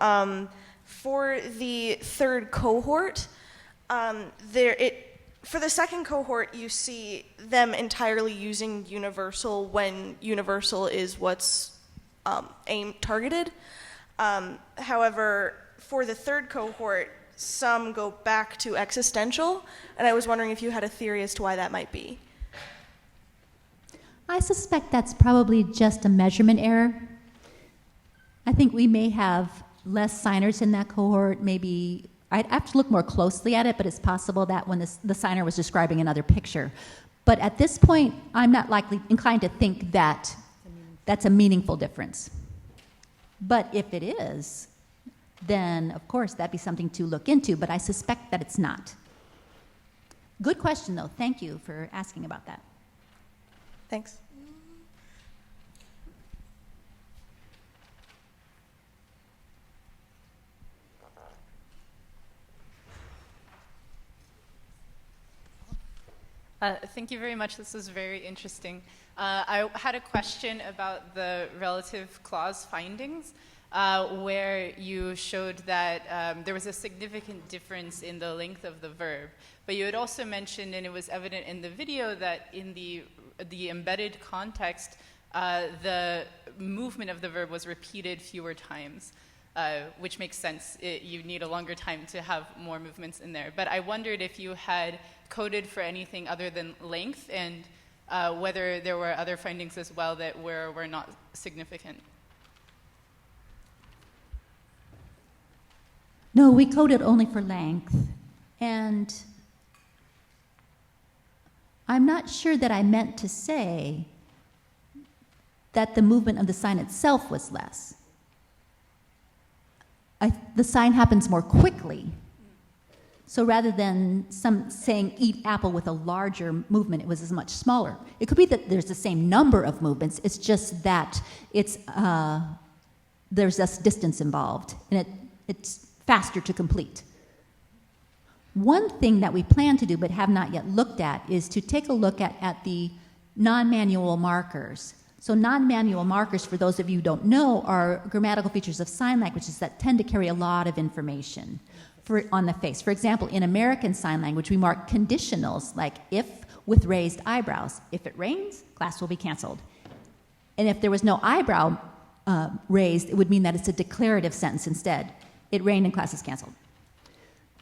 for the third cohort, for the second cohort, you see them entirely using universal when universal is what's targeted. However, for the third cohort, some go back to existential, and I was wondering if you had a theory as to why that might be. I suspect that's probably just a measurement error. I think we may have less signers in that cohort, maybe. I'd have to look more closely at it, but it's possible that when the signer was describing another picture. But at this point, I'm not inclined to think that that's a meaningful difference. But if it is, then of course that'd be something to look into, but I suspect that it's not. Good question though, thank you for asking about that. Thanks. Thank you very much. This was very interesting. I had a question about the relative clause findings, where you showed that there was a significant difference in the length of the verb. But you had also mentioned, and it was evident in the video, that in the embedded context, the movement of the verb was repeated fewer times, which makes sense. You need a longer time to have more movements in there. But I wondered if you had coded for anything other than length, and whether there were other findings as well that were not significant. No, we code it only for length. And I'm not sure that I meant to say that the movement of the sign itself was less. The sign happens more quickly. So rather than saying eat apple with a larger movement, it was as much smaller. It could be that there's the same number of movements, it's just that there's less distance involved, and it's faster to complete. One thing that we plan to do but have not yet looked at is to take a look at the non-manual markers. So non-manual markers, for those of you who don't know, are grammatical features of sign languages that tend to carry a lot of information on the face. For example, in American Sign Language, we mark conditionals like if with raised eyebrows. If it rains, class will be canceled. And if there was no eyebrow raised, it would mean that it's a declarative sentence instead. It rained and class is canceled.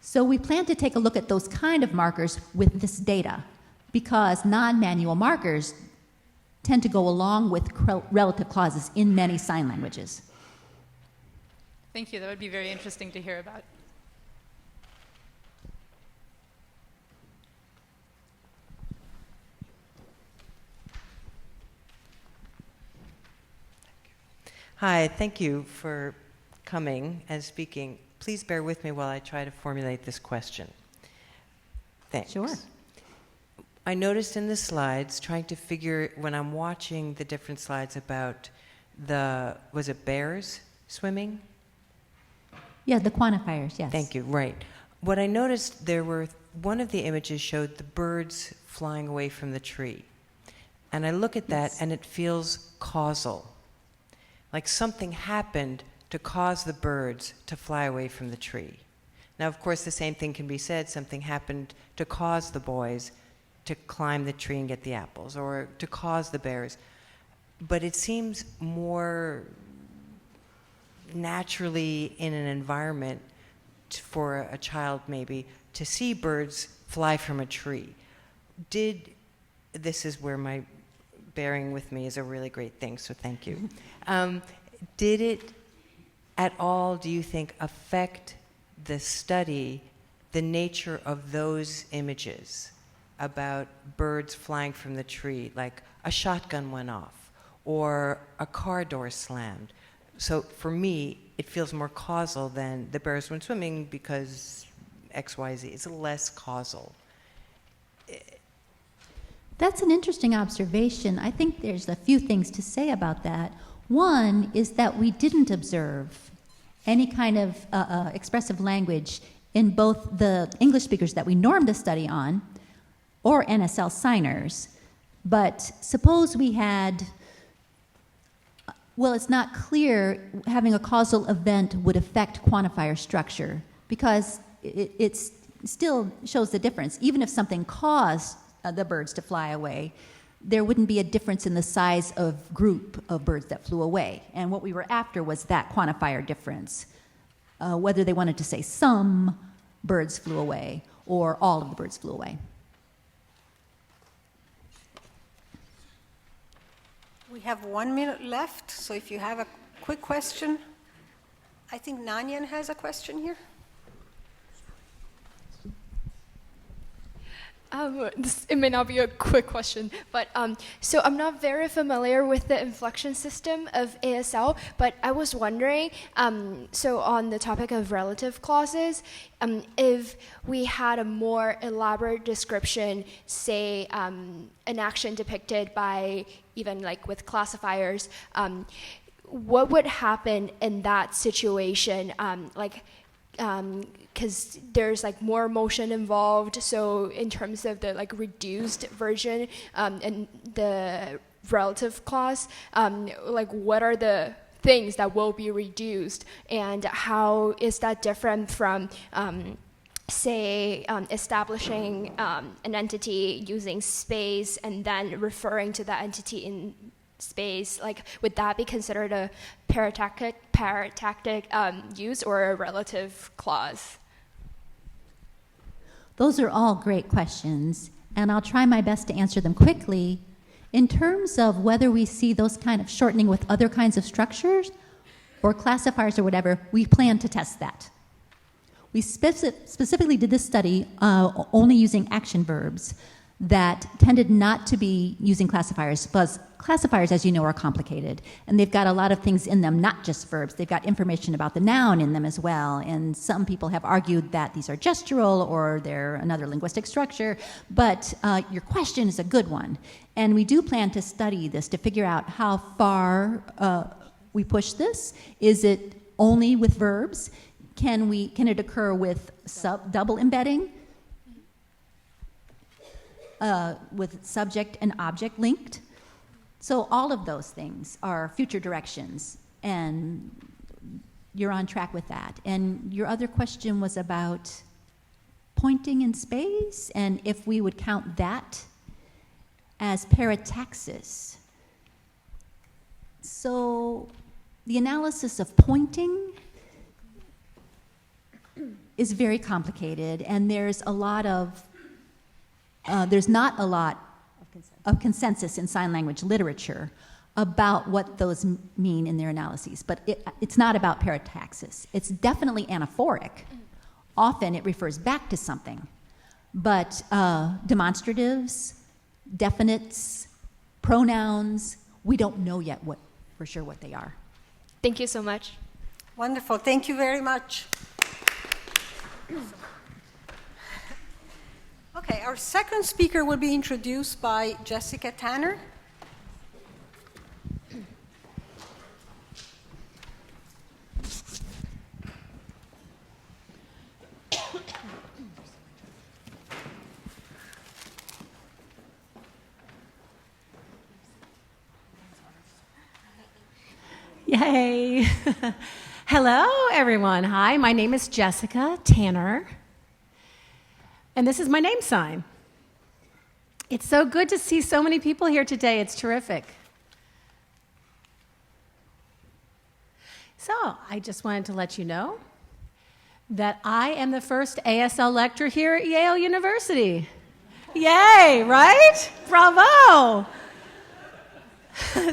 So we plan to take a look at those kind of markers with this data, because non-manual markers tend to go along with relative clauses in many sign languages. Thank you. That would be very interesting to hear about. Hi, thank you for coming and speaking. Please bear with me while I try to formulate this question. Thanks. Sure. I noticed in the slides, trying to figure, when I'm watching the different slides about was it bears swimming? Yeah, the quantifiers, yes. Thank you, right. What I noticed, one of the images showed the birds flying away from the tree. And I look at that and it feels causal. Like something happened to cause the birds to fly away from the tree. Now, of course, the same thing can be said. Something happened to cause the boys to climb the tree and get the apples, or to cause the bears. But it seems more naturally in an environment for a child maybe to see birds fly from a tree. This is where my bearing with me is a really great thing, so thank you. Did it at all, do you think, affect the study, the nature of those images about birds flying from the tree, like a shotgun went off or a car door slammed? So for me, it feels more causal than the bears went swimming because X, Y, Z. It's less causal. That's an interesting observation. I think there's a few things to say about that. One is that we didn't observe any kind of expressive language in both the English speakers that we normed the study on or NSL signers. But suppose we had, well, it's not clear having a causal event would affect quantifier structure, because it still shows the difference. Even if something caused the birds to fly away, there wouldn't be a difference in the size of group of birds that flew away. And what we were after was that quantifier difference, whether they wanted to say some birds flew away or all of the birds flew away. We have 1 minute left, so if you have a quick question. I think Nanyan has a question here. It may not be a quick question, but so I'm not very familiar with the inflection system of ASL, but I was wondering, so on the topic of relative clauses, if we had a more elaborate description, say an action depicted by even like with classifiers, what would happen in that situation? Because there's like more motion involved, so in terms of the like reduced version and the relative clause, like what are the things that will be reduced, and how is that different from say establishing an entity using space and then referring to that entity in space? Like, would that be considered a paratactic use or a relative clause? Those are all great questions, and I'll try my best to answer them quickly. In terms of whether we see those kind of shortening with other kinds of structures or classifiers or whatever, we plan to test that. We specifically did this study only using action verbs that tended not to be using classifiers, but classifiers, as you know, are complicated, and they've got a lot of things in them, not just verbs. They've got information about the noun in them as well, and some people have argued that these are gestural or they're another linguistic structure, but your question is a good one, and we do plan to study this to figure out how far we push this. Is it only with verbs? Can it occur with double embedding? With subject and object linked. So all of those things are future directions, and you're on track with that. And your other question was about pointing in space, and if we would count that as parataxis. So the analysis of pointing is very complicated, and there's not a lot of consensus in sign language literature about what those mean in their analyses. But it's not about parataxis. It's definitely anaphoric. Often it refers back to something. But demonstratives, definites, pronouns, we don't know yet for sure what they are. Thank you so much. Wonderful. Thank you very much. Okay, our second speaker will be introduced by Jessica Tanner. Yay. Hello, everyone. Hi, my name is Jessica Tanner, and this is my name sign. It's so good to see so many people here today. It's terrific. So, I just wanted to let you know that I am the first ASL lecturer here at Yale University. Yay, right? Bravo.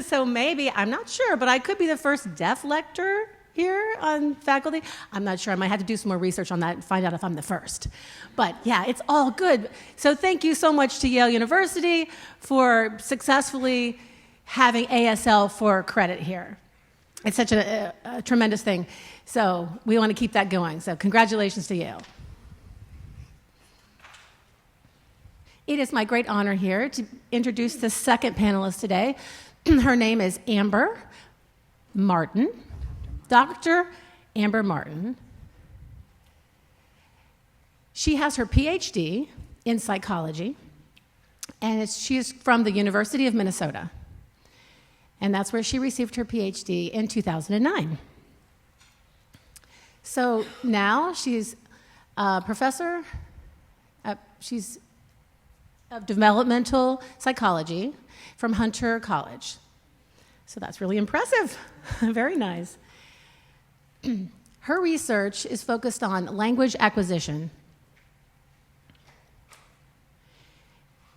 So maybe, I'm not sure, but I could be the first deaf lecturer here on faculty. I'm not sure. I might have to do some more research on that and find out if I'm the first. But yeah, it's all good. So thank you so much to Yale University for successfully having ASL for credit here. It's such a tremendous thing. So we want to keep that going. So congratulations to Yale. It is my great honor here to introduce the second panelist today. Her name is Amber Martin, Dr. Amber Martin. She has her PhD in psychology, and she is from the University of Minnesota. And that's where she received her PhD in 2009. So now she's a professor, she's of developmental psychology from Hunter College. So that's really impressive. Very nice. Her research is focused on language acquisition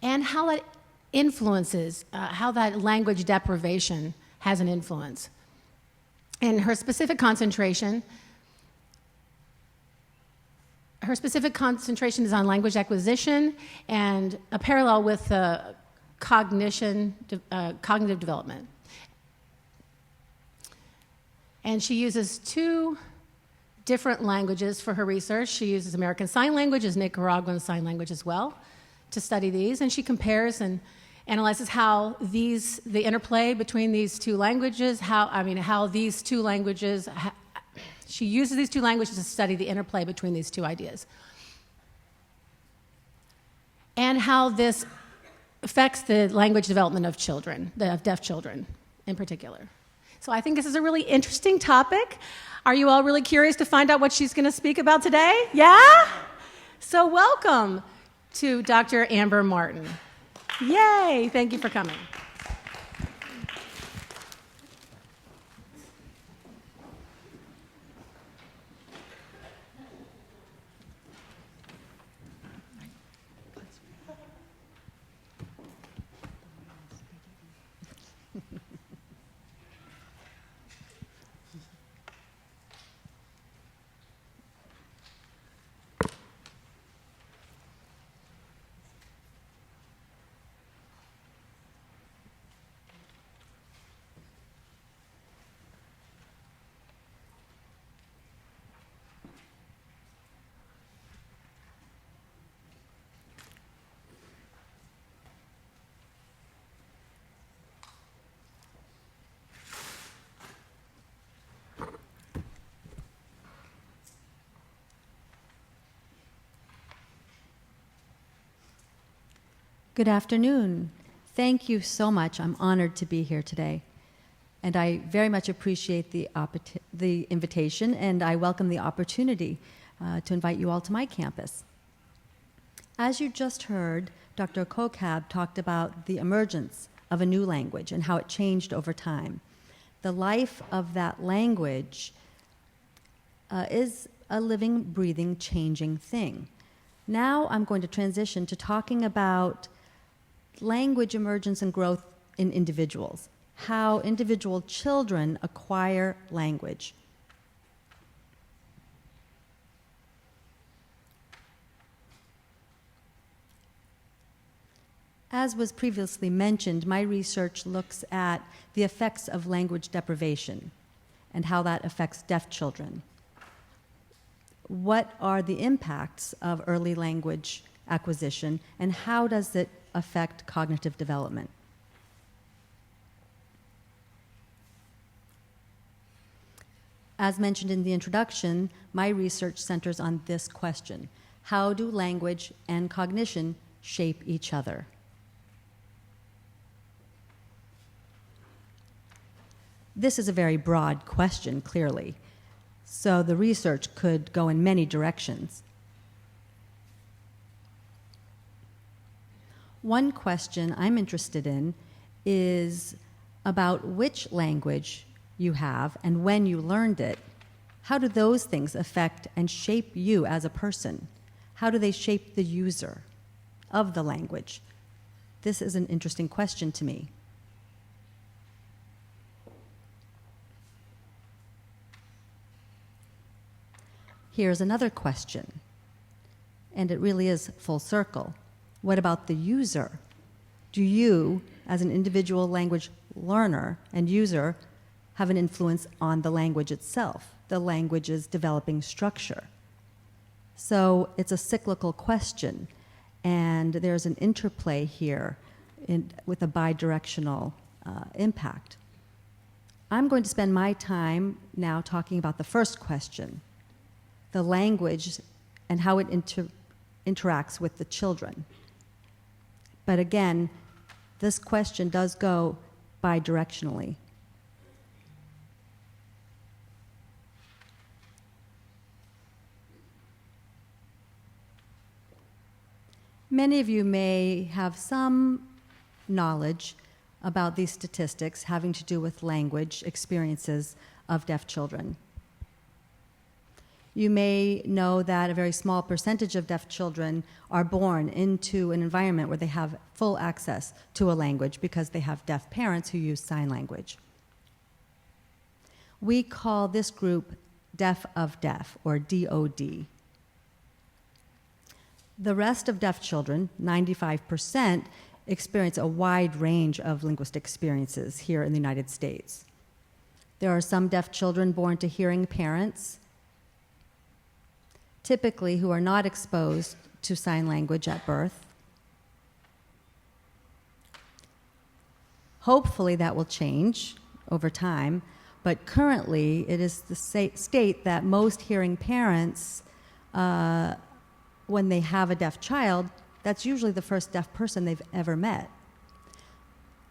and how it influences, how that language deprivation has an influence. And her specific concentration is on language acquisition and a parallel with cognitive development. And she uses two different languages for her research. She uses American Sign Language as Nicaraguan Sign Language as well to study these, and she compares and analyzes how the interplay between these two languages, she uses these two languages to study the interplay between these two ideas. And how this affects the language development of children, of deaf children in particular. So I think this is a really interesting topic. Are you all really curious to find out what she's going to speak about today? Yeah? So welcome to Dr. Amber Martin. Yay! Thank you for coming. Good afternoon. Thank you so much. I'm honored to be here today. And I very much appreciate the invitation, and I welcome the opportunity to invite you all to my campus. As you just heard, Dr. Kocab talked about the emergence of a new language and how it changed over time. The life of that language is a living, breathing, changing thing. Now I'm going to transition to talking about language emergence and growth in individuals, how individual children acquire language. As was previously mentioned, my research looks at the effects of language deprivation and how that affects deaf children. What are the impacts of early language acquisition, and how does it affect cognitive development? As mentioned in the introduction, my research centers on this question: how do language and cognition shape each other? This is a very broad question, clearly, so the research could go in many directions. One question I'm interested in is about which language you have and when you learned it. How do those things affect and shape you as a person? How do they shape the user of the language? This is an interesting question to me. Here's another question, and it really is full circle. What about the user? Do you, as an individual language learner and user, have an influence on the language itself, the language's developing structure? So it's a cyclical question, and there's an interplay here with a bidirectional impact. I'm going to spend my time now talking about the first question, the language and how it interacts with the children. But again, this question does go bidirectionally. Many of you may have some knowledge about these statistics having to do with language experiences of deaf children. You may know that a very small percentage of deaf children are born into an environment where they have full access to a language because they have deaf parents who use sign language. We call this group deaf of deaf, or DOD. The rest of deaf children, 95%, experience a wide range of linguistic experiences here in the United States. There are some deaf children born to hearing parents, typically who are not exposed to sign language at birth. Hopefully that will change over time, but currently it is the state that most hearing parents, when they have a deaf child, that's usually the first deaf person they've ever met.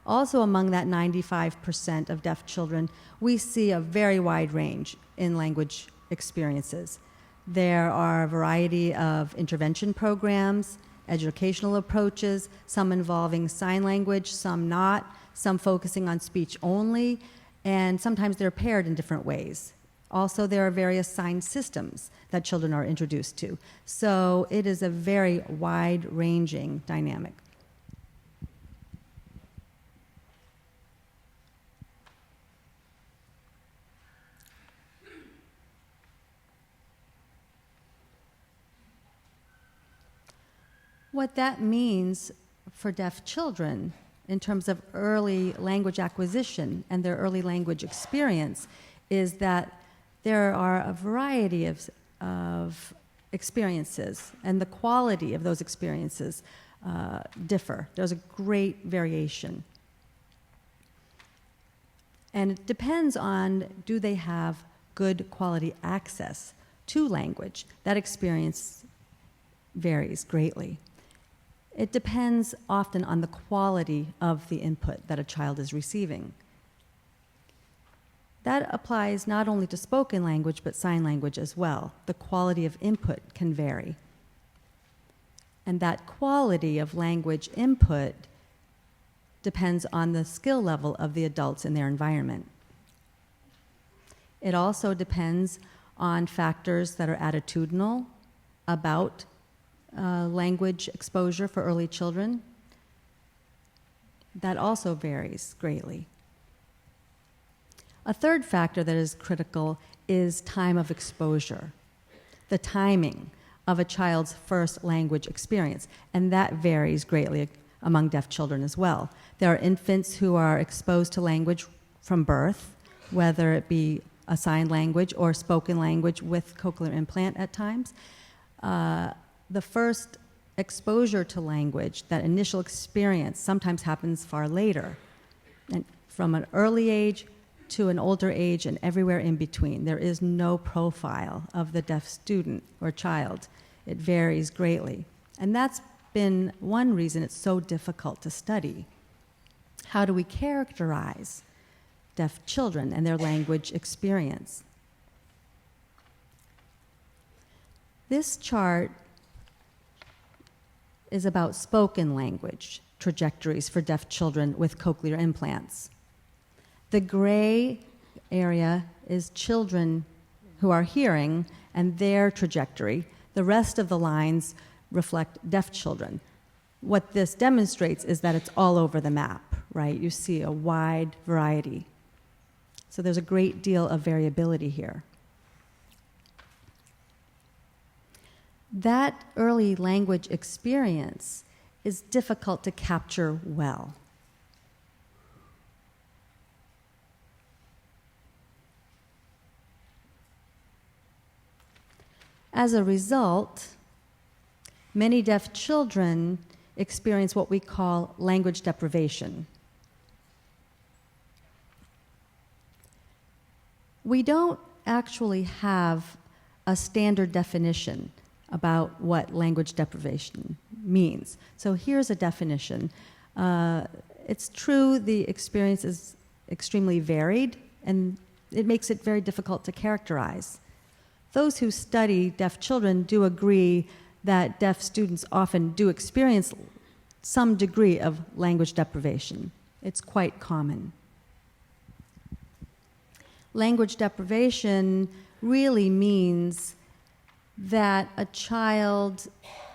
Also among that 95% of deaf children, we see a very wide range in language experiences. There are a variety of intervention programs, educational approaches, some involving sign language, some not, some focusing on speech only, and sometimes they're paired in different ways. Also, there are various sign systems that children are introduced to. So it is a very wide-ranging dynamic. What that means for deaf children in terms of early language acquisition and their early language experience is that there are a variety of experiences, and the quality of those experiences differ. There's a great variation. And it depends on, do they have good quality access to language? That experience varies greatly. It depends often on the quality of the input that a child is receiving. That applies not only to spoken language, but sign language as well. The quality of input can vary. And that quality of language input depends on the skill level of the adults in their environment. It also depends on factors that are attitudinal about language exposure for early children. That also varies greatly. A third factor that is critical is time of exposure, the timing of a child's first language experience, and that varies greatly among deaf children as well. There are infants who are exposed to language from birth, whether it be a sign language or spoken language with cochlear implant at times. The first exposure to language, that initial experience, sometimes happens far later, and from an early age to an older age and everywhere in between. There is no profile of the deaf student or child. It varies greatly. And that's been one reason it's so difficult to study. How do we characterize deaf children and their language experience? This chart is about spoken language trajectories for deaf children with cochlear implants. The gray area is children who are hearing and their trajectory. The rest of the lines reflect deaf children. What this demonstrates is that it's all over the map, right? You see a wide variety. So there's a great deal of variability here. That early language experience is difficult to capture well. As a result, many deaf children experience what we call language deprivation. We don't actually have a standard definition about what language deprivation means. So here's a definition. It's true the experience is extremely varied, and it makes it very difficult to characterize. Those who study deaf children do agree that deaf students often do experience some degree of language deprivation. It's quite common. Language deprivation really means that a child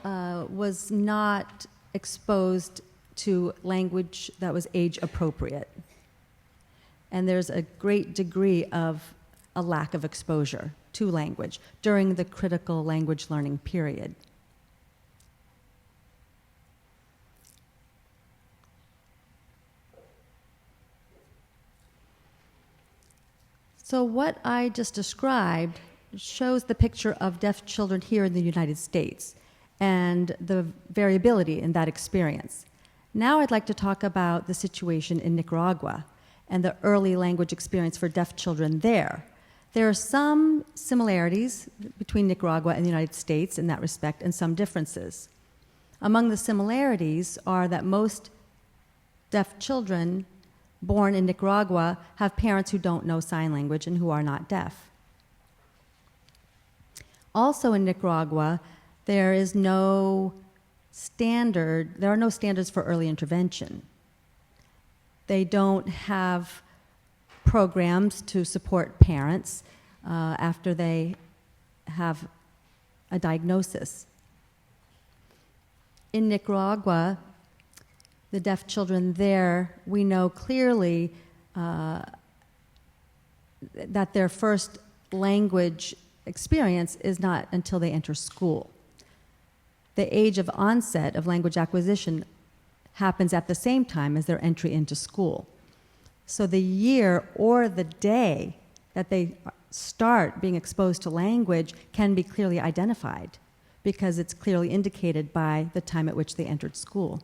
was not exposed to language that was age appropriate. And there's a great degree of a lack of exposure to language during the critical language learning period. So what I just described shows the picture of deaf children here in the United States and the variability in that experience. Now I'd like to talk about the situation in Nicaragua and the early language experience for deaf children there. There are some similarities between Nicaragua and the United States in that respect, and some differences. Among the similarities are that most deaf children born in Nicaragua have parents who don't know sign language and who are not deaf. Also in Nicaragua, there are no standards for early intervention. They don't have programs to support parents after they have a diagnosis. In Nicaragua, the deaf children there, we know clearly that their first language experience is not until they enter school. The age of onset of language acquisition happens at the same time as their entry into school. So the year or the day that they start being exposed to language can be clearly identified because it's clearly indicated by the time at which they entered school.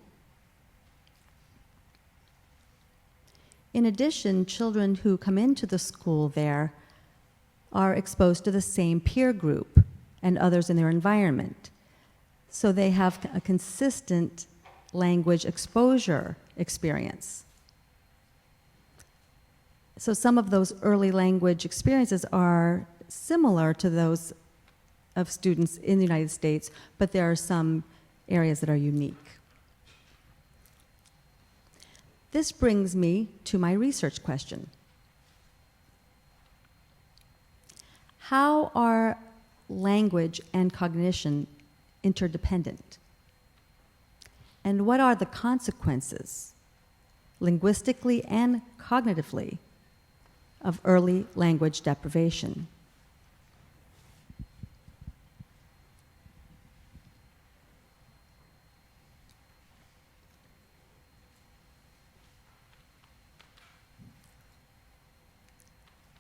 In addition, children who come into the school there are exposed to the same peer group and others in their environment. So they have a consistent language exposure experience. So some of those early language experiences are similar to those of students in the United States, but there are some areas that are unique. This brings me to my research question. How are language and cognition interdependent? And what are the consequences, linguistically and cognitively, of early language deprivation?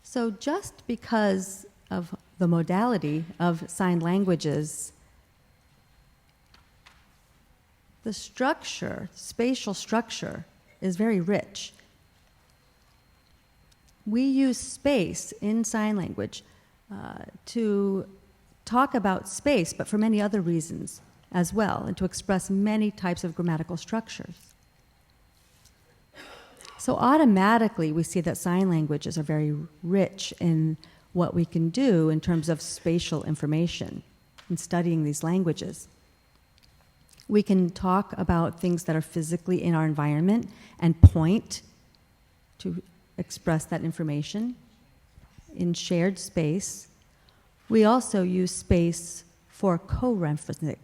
So just because of the modality of sign languages, the structure, spatial structure, is very rich. We use space in sign language to talk about space, but for many other reasons as well, and to express many types of grammatical structures. So automatically, we see that sign languages are very rich in what we can do in terms of spatial information in studying these languages. We can talk about things that are physically in our environment and point to express that information in shared space. We also use space for co-referencing.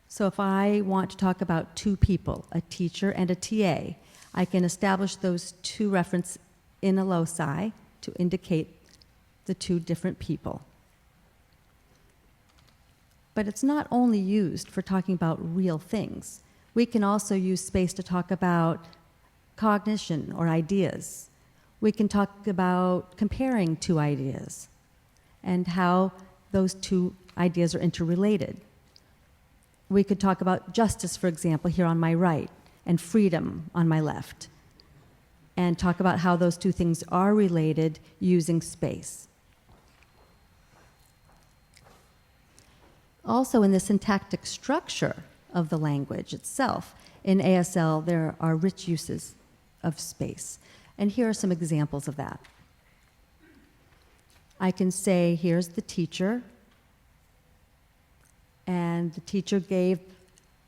So if I want to talk about two people, a teacher and a TA, I can establish those two references in a loci to indicate the two different people. But it's not only used for talking about real things. We can also use space to talk about cognition or ideas. We can talk about comparing two ideas and how those two ideas are interrelated. We could talk about justice, for example, here on my right, and freedom on my left, and talk about how those two things are related using space. Also, in the syntactic structure of the language itself, in ASL, there are rich uses of space. And here are some examples of that. I can say, here's the teacher, and the teacher gave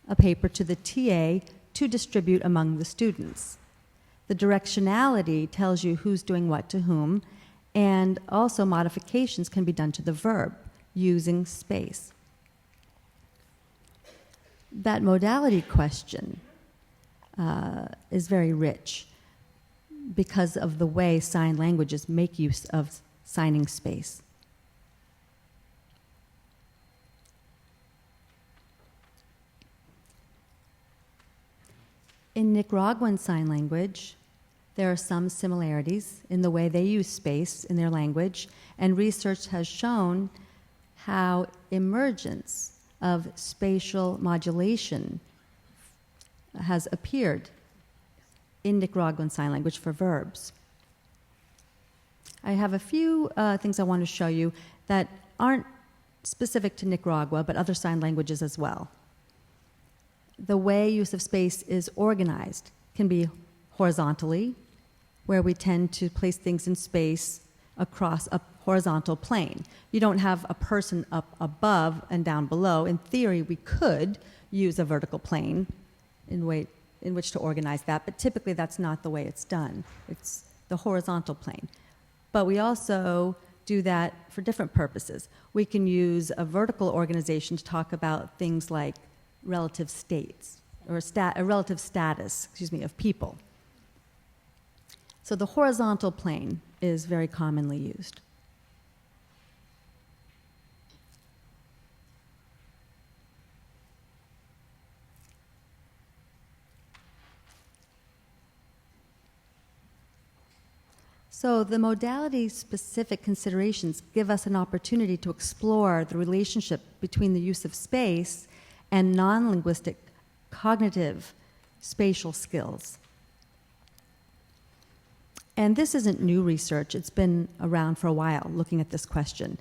a paper to the TA to distribute among the students. The directionality tells you who's doing what to whom, and also modifications can be done to the verb using space. That modality question is very rich because of the way sign languages make use of signing space. In Nicaraguan Sign Language, there are some similarities in the way they use space in their language, and research has shown how emergence of spatial modulation has appeared in Nicaraguan Sign Language for verbs. I have a few things I want to show you that aren't specific to Nicaragua, but other sign languages as well. The way use of space is organized can be horizontally, where we tend to place things in space across a horizontal plane. You don't have a person up above and down below. In theory, we could use a vertical plane in which to organize that, but typically that's not the way it's done. It's the horizontal plane. But we also do that for different purposes. We can use a vertical organization to talk about things like relative states, or a relative status, of people. So the horizontal plane is very commonly used. So the modality-specific considerations give us an opportunity to explore the relationship between the use of space and non-linguistic cognitive spatial skills. And this isn't new research. It's been around for a while looking at this question.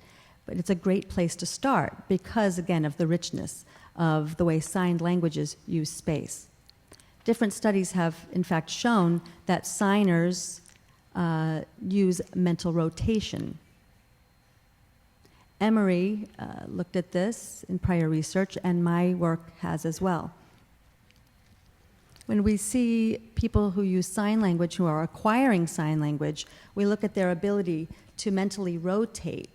But it's a great place to start because, again, of the richness of the way signed languages use space. Different studies have, in fact, shown that signers use mental rotation. Emory looked at this in prior research, and my work has as well. When we see people who use sign language, who are acquiring sign language, we look at their ability to mentally rotate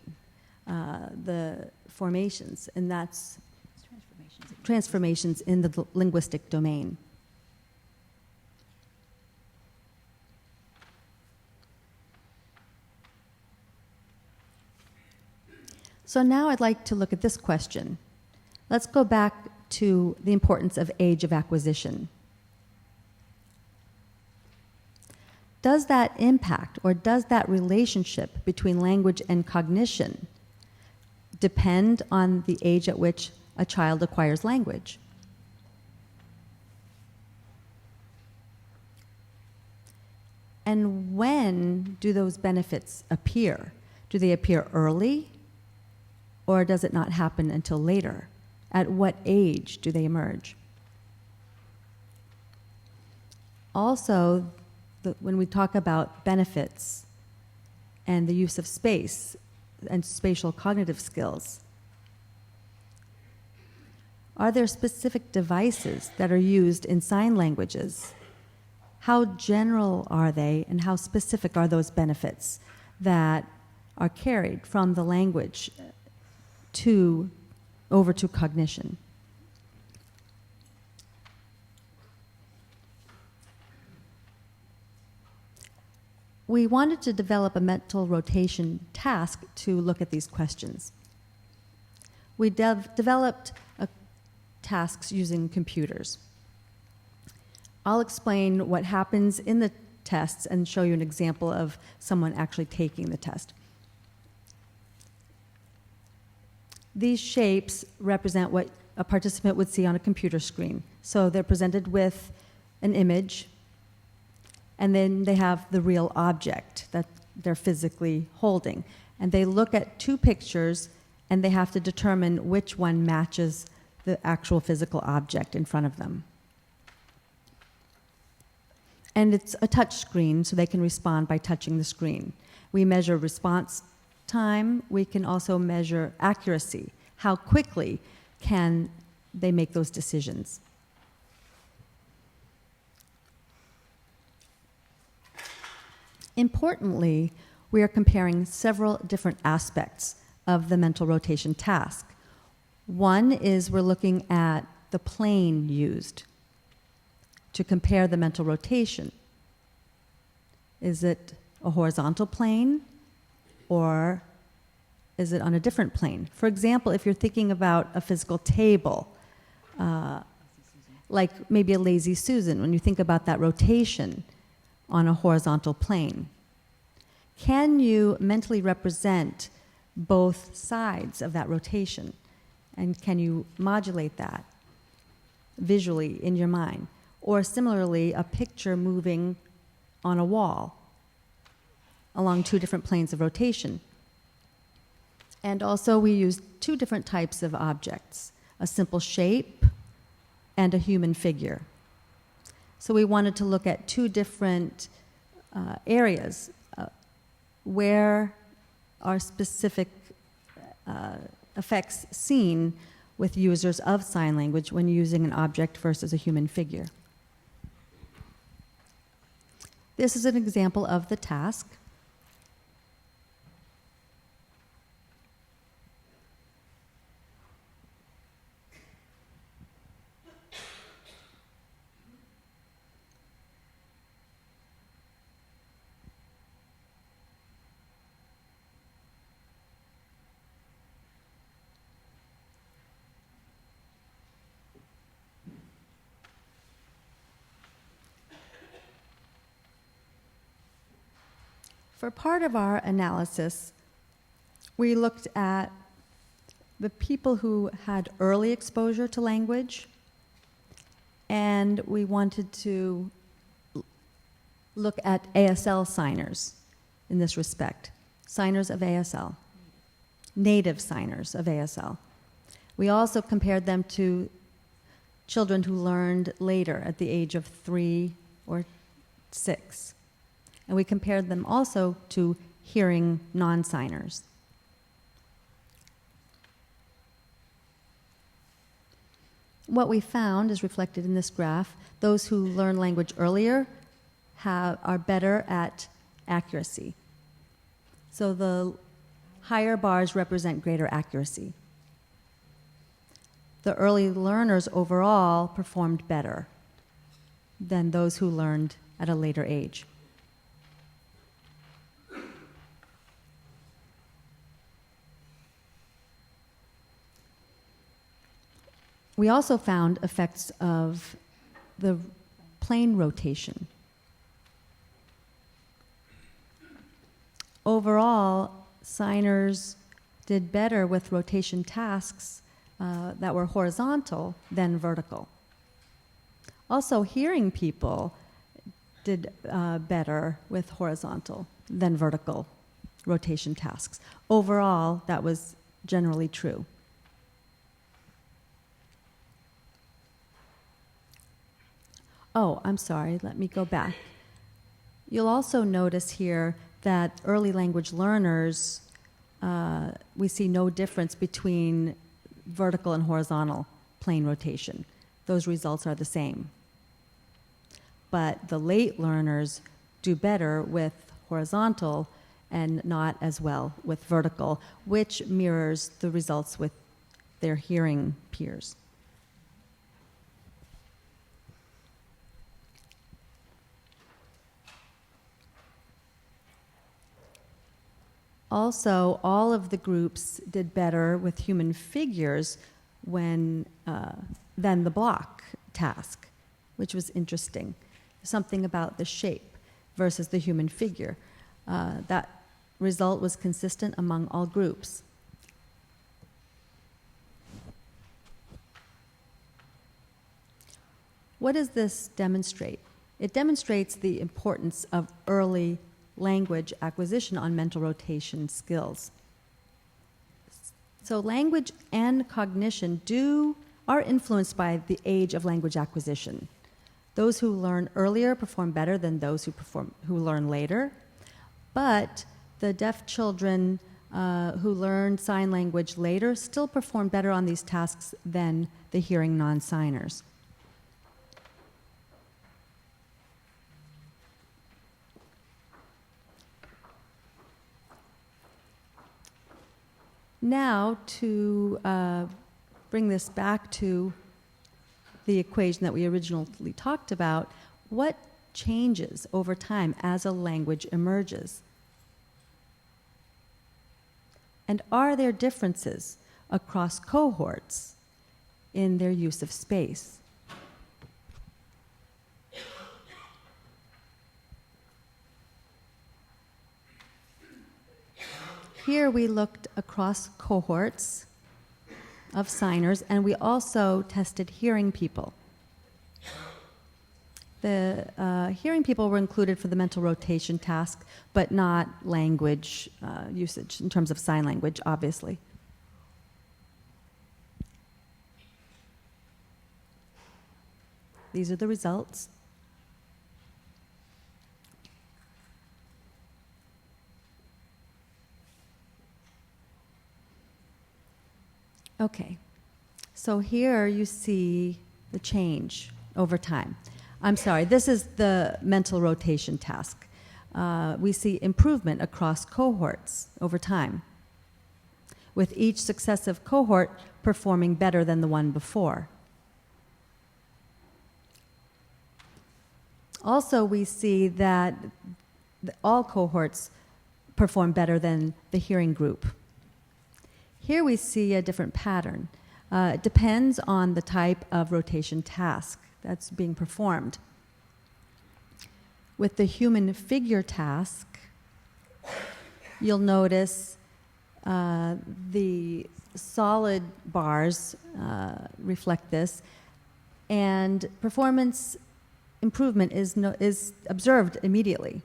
the formations, and that's transformations in the linguistic domain. So now I'd like to look at this question. Let's go back to the importance of age of acquisition. Does that impact, or does that relationship between language and cognition depend on the age at which a child acquires language? And when do those benefits appear? Do they appear early, or does it not happen until later? At what age do they emerge? Also, when we talk about benefits and the use of space and spatial cognitive skills, are there specific devices that are used in sign languages? How general are they, and how specific are those benefits that are carried from the language over to cognition? We wanted to develop a mental rotation task to look at these questions. We developed tasks using computers. I'll explain what happens in the tests and show you an example of someone actually taking the test. These shapes represent what a participant would see on a computer screen. So they're presented with an image, and then they have the real object that they're physically holding. And they look at two pictures, and they have to determine which one matches the actual physical object in front of them. And it's a touch screen, so they can respond by touching the screen. We measure response time. We can also measure accuracy. How quickly can they make those decisions? Importantly, we are comparing several different aspects of the mental rotation task. One is we're looking at the plane used to compare the mental rotation. Is it a horizontal plane, or is it on a different plane? For example, if you're thinking about a physical table, like maybe a lazy Susan, when you think about that rotation on a horizontal plane, can you mentally represent both sides of that rotation? And can you modulate that visually in your mind? Or similarly, a picture moving on a wall along two different planes of rotation. And also we use two different types of objects, a simple shape and a human figure. So we wanted to look at two different areas where are specific effects seen with users of sign language when using an object versus a human figure. This is an example of the task. For part of our analysis, we looked at the people who had early exposure to language, and we wanted to look at ASL signers in this respect, signers of ASL. native signers of ASL. We also compared them to children who learned later at the age of 3 or 6. And we compared them also to hearing non-signers. What we found is reflected in this graph. Those who learn language earlier are better at accuracy. So the higher bars represent greater accuracy. The early learners overall performed better than those who learned at a later age. We also found effects of the plane rotation. Overall, signers did better with rotation tasks that were horizontal than vertical. Also, hearing people did better with horizontal than vertical rotation tasks. Overall, that was generally true. Oh, I'm sorry, let me go back. You'll also notice here that early language learners, we see no difference between vertical and horizontal plane rotation. Those results are the same. But the late learners do better with horizontal and not as well with vertical, which mirrors the results with their hearing peers. Also, all of the groups did better with human figures than the block task, which was interesting. Something about the shape versus the human figure. That result was consistent among all groups. What does this demonstrate? It demonstrates the importance of early language acquisition on mental rotation skills. So language and cognition are influenced by the age of language acquisition. Those who learn earlier perform better than those who learn later, but the deaf children who learn sign language later still perform better on these tasks than the hearing non-signers. Now, to bring this back to the equation that we originally talked about, what changes over time as a language emerges? And are there differences across cohorts in their use of space? Here we looked across cohorts of signers, and we also tested hearing people. The hearing people were included for the mental rotation task, but not language usage in terms of sign language, obviously. These are the results. Okay, so here you see the change over time. I'm sorry, this is the mental rotation task. We see improvement across cohorts over time, with each successive cohort performing better than the one before. Also, we see that all cohorts perform better than the hearing group. Here we see a different pattern. It depends on the type of rotation task that's being performed. With the human figure task, you'll notice the solid bars reflect this, and performance improvement is observed immediately.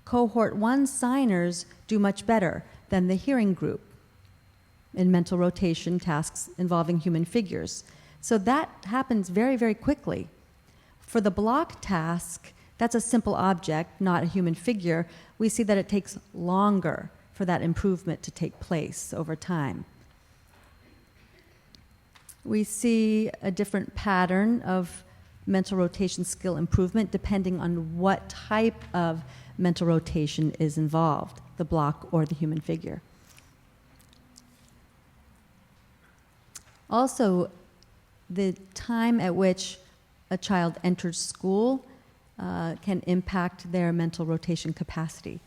cohort 1 signers do much better than the hearing group in mental rotation tasks involving human figures. So that happens very, very quickly. For the block task, that's a simple object, not a human figure. We see that it takes longer for that improvement to take place over time. We see a different pattern of mental rotation skill improvement depending on what type of mental rotation is involved, the block or the human figure. Also, the time at which a child enters school can impact their mental rotation capacity.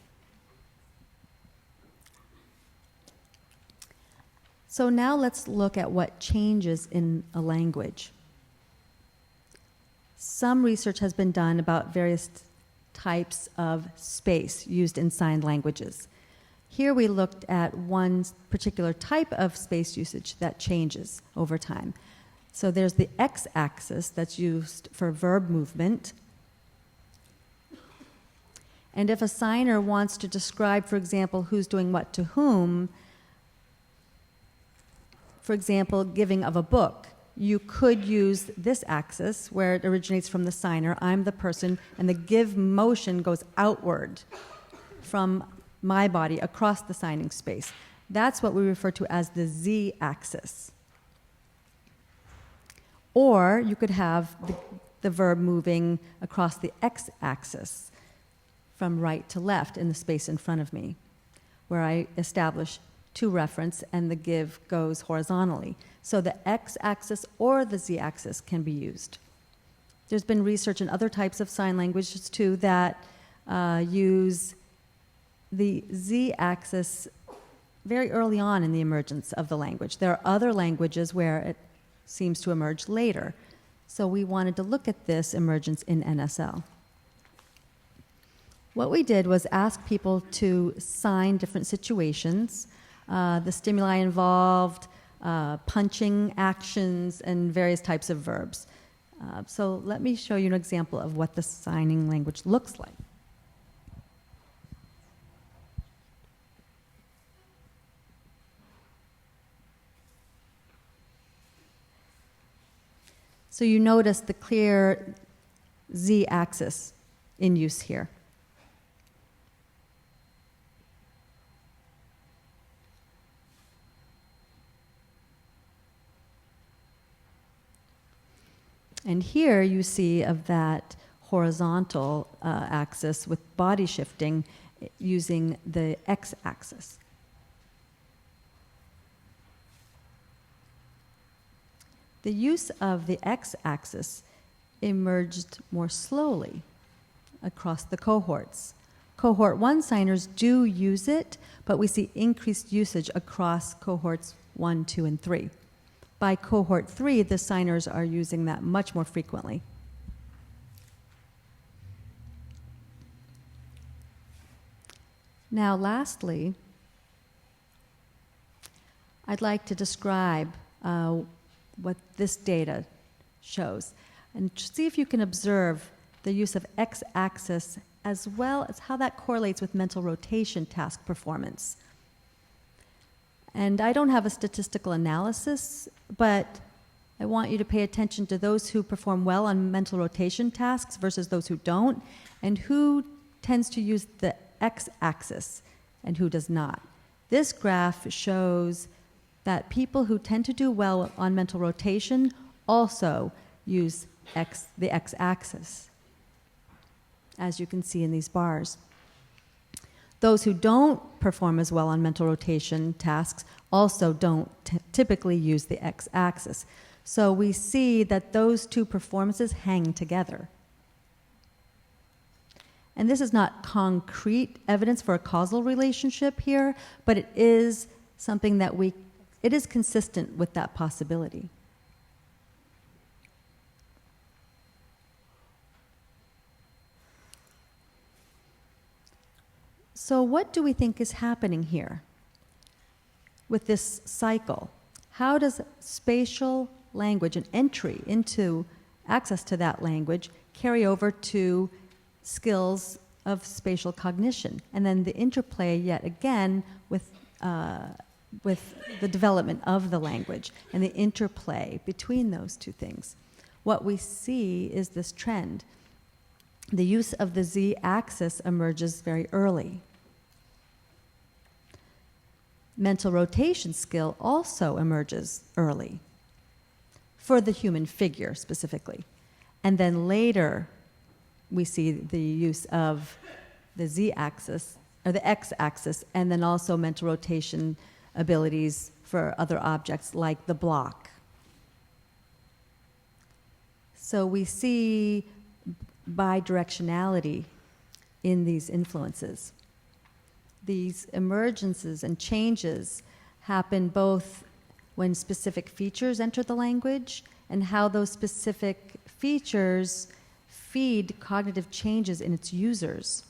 So now let's look at what changes in a language. Some research has been done about various types of space used in sign languages. Here we looked at one particular type of space usage that changes over time. So there's the x-axis that's used for verb movement. And if a signer wants to describe, for example, who's doing what to whom, for example, giving of a book, you could use this axis where it originates from the signer, I'm the person, and the give motion goes outward from my body across the signing space. That's what we refer to as the z-axis. Or you could have the verb moving across the x-axis from right to left in the space in front of me, where I establish to reference and the give goes horizontally. So the x-axis or the z-axis can be used. There's been research in other types of sign languages too that use the z-axis very early on in the emergence of the language. There are other languages where it seems to emerge later. So we wanted to look at this emergence in NSL. What we did was ask people to sign different situations. The stimuli involved, punching actions, and various types of verbs. So let me show you an example of what the signing language looks like. So you notice the clear z-axis in use here. And here you see of that horizontal axis with body shifting using the x-axis. The use of the x-axis emerged more slowly across the cohorts. Cohort 1 signers do use it, but we see increased usage across cohorts 1, 2, and 3. By cohort 3, the signers are using that much more frequently. Now, lastly, I'd like to describe what this data shows and see if you can observe the use of x-axis as well as how that correlates with mental rotation task performance. And I don't have a statistical analysis, but I want you to pay attention to those who perform well on mental rotation tasks versus those who don't, and who tends to use the x-axis and who does not. This graph shows that people who tend to do well on mental rotation also use the x-axis, as you can see in these bars. Those who don't perform as well on mental rotation tasks also don't typically use the x-axis. So we see that those two performances hang together. And this is not concrete evidence for a causal relationship here, but it is something that it is consistent with that possibility. So what do we think is happening here with this cycle? How does spatial language and entry into access to that language carry over to skills of spatial cognition. And then the interplay, yet again, with the development of the language and the interplay between those two things. What we see is this trend. The use of the z-axis emerges very early. Mental rotation skill also emerges early, for the human figure specifically. And then later, we see the use of the z-axis, or the x-axis, and then also mental rotation abilities for other objects like the block. So we see bidirectionality in these influences. These emergences and changes happen both when specific features enter the language and how those specific features feed cognitive changes in its users.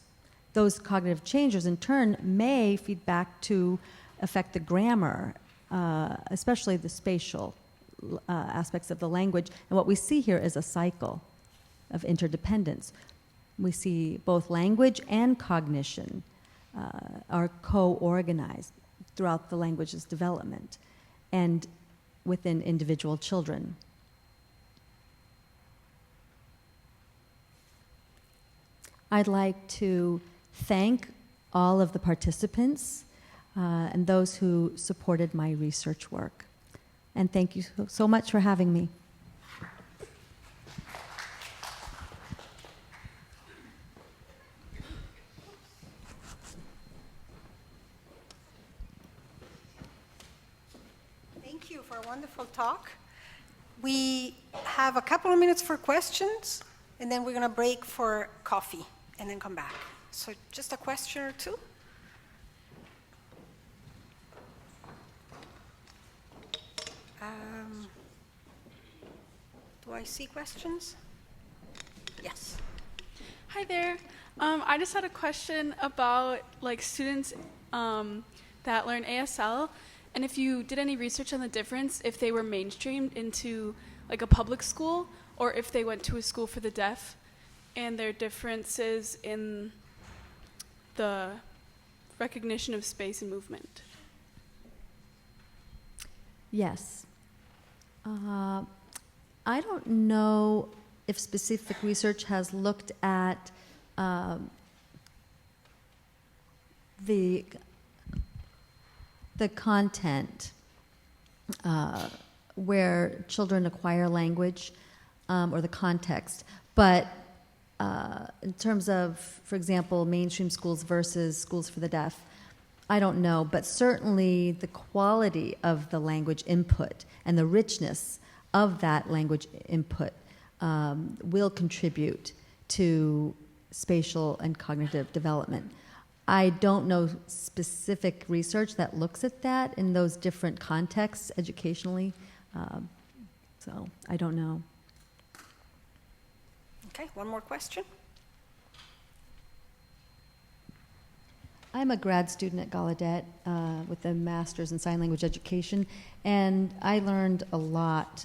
Those cognitive changes, in turn, may feed back to affect the grammar, especially the spatial aspects of the language. And what we see here is a cycle of interdependence. We see both language and cognition are co-organized throughout the language's development and within individual children. I'd like to thank all of the participants and those who supported my research work. And thank you so much for having me. Thank you for a wonderful talk. We have a couple of minutes for questions, and then we're going to break for coffee and then come back. So just a question or two. Do I see questions? Yes. Hi there. I just had a question about like students that learn ASL, and if you did any research on the difference if they were mainstreamed into like a public school or if they went to a school for the deaf, and their differences in the recognition of space and movement. Yes. I don't know if specific research has looked at the content where children acquire language or the context, but in terms of, for example, mainstream schools versus schools for the deaf, I don't know, but certainly the quality of the language input and the richness of that language input will contribute to spatial and cognitive development. I don't know specific research that looks at that in those different contexts educationally, so I don't know. Okay, one more question. I'm a grad student at Gallaudet with a master's in sign language education, and I learned a lot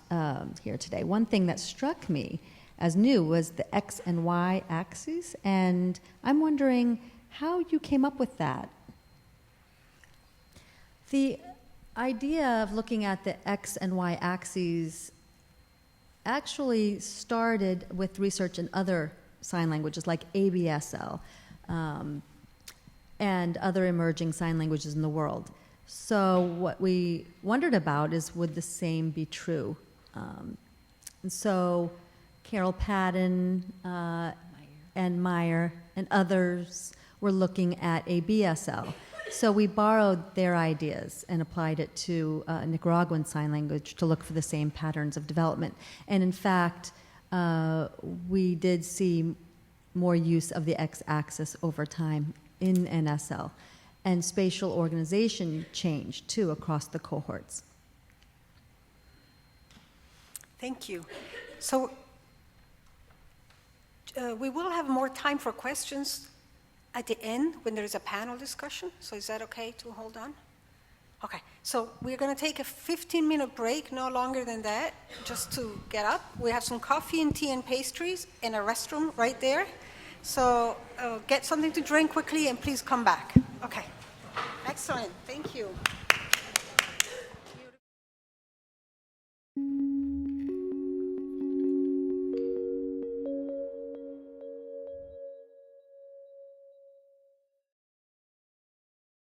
here today. One thing that struck me as new was the X and Y axes, and I'm wondering how you came up with that. The idea of looking at the X and Y axes actually started with research in other sign languages like ABSL and other emerging sign languages in the world. So what we wondered about is, would the same be true? And so Carol Padden and Meyer and others were looking at ABSL. So we borrowed their ideas and applied it to Nicaraguan Sign Language to look for the same patterns of development. And in fact, we did see more use of the x-axis over time in NSL. And spatial organization changed, too, across the cohorts. Thank you. So we will have more time for questions at the end when there is a panel discussion. So is that okay to hold on? Okay, so we're going to take a 15-minute break, no longer than that, just to get up. We have some coffee and tea and pastries and a restroom right there. So get something to drink quickly and please come back. Okay. Excellent. Thank you.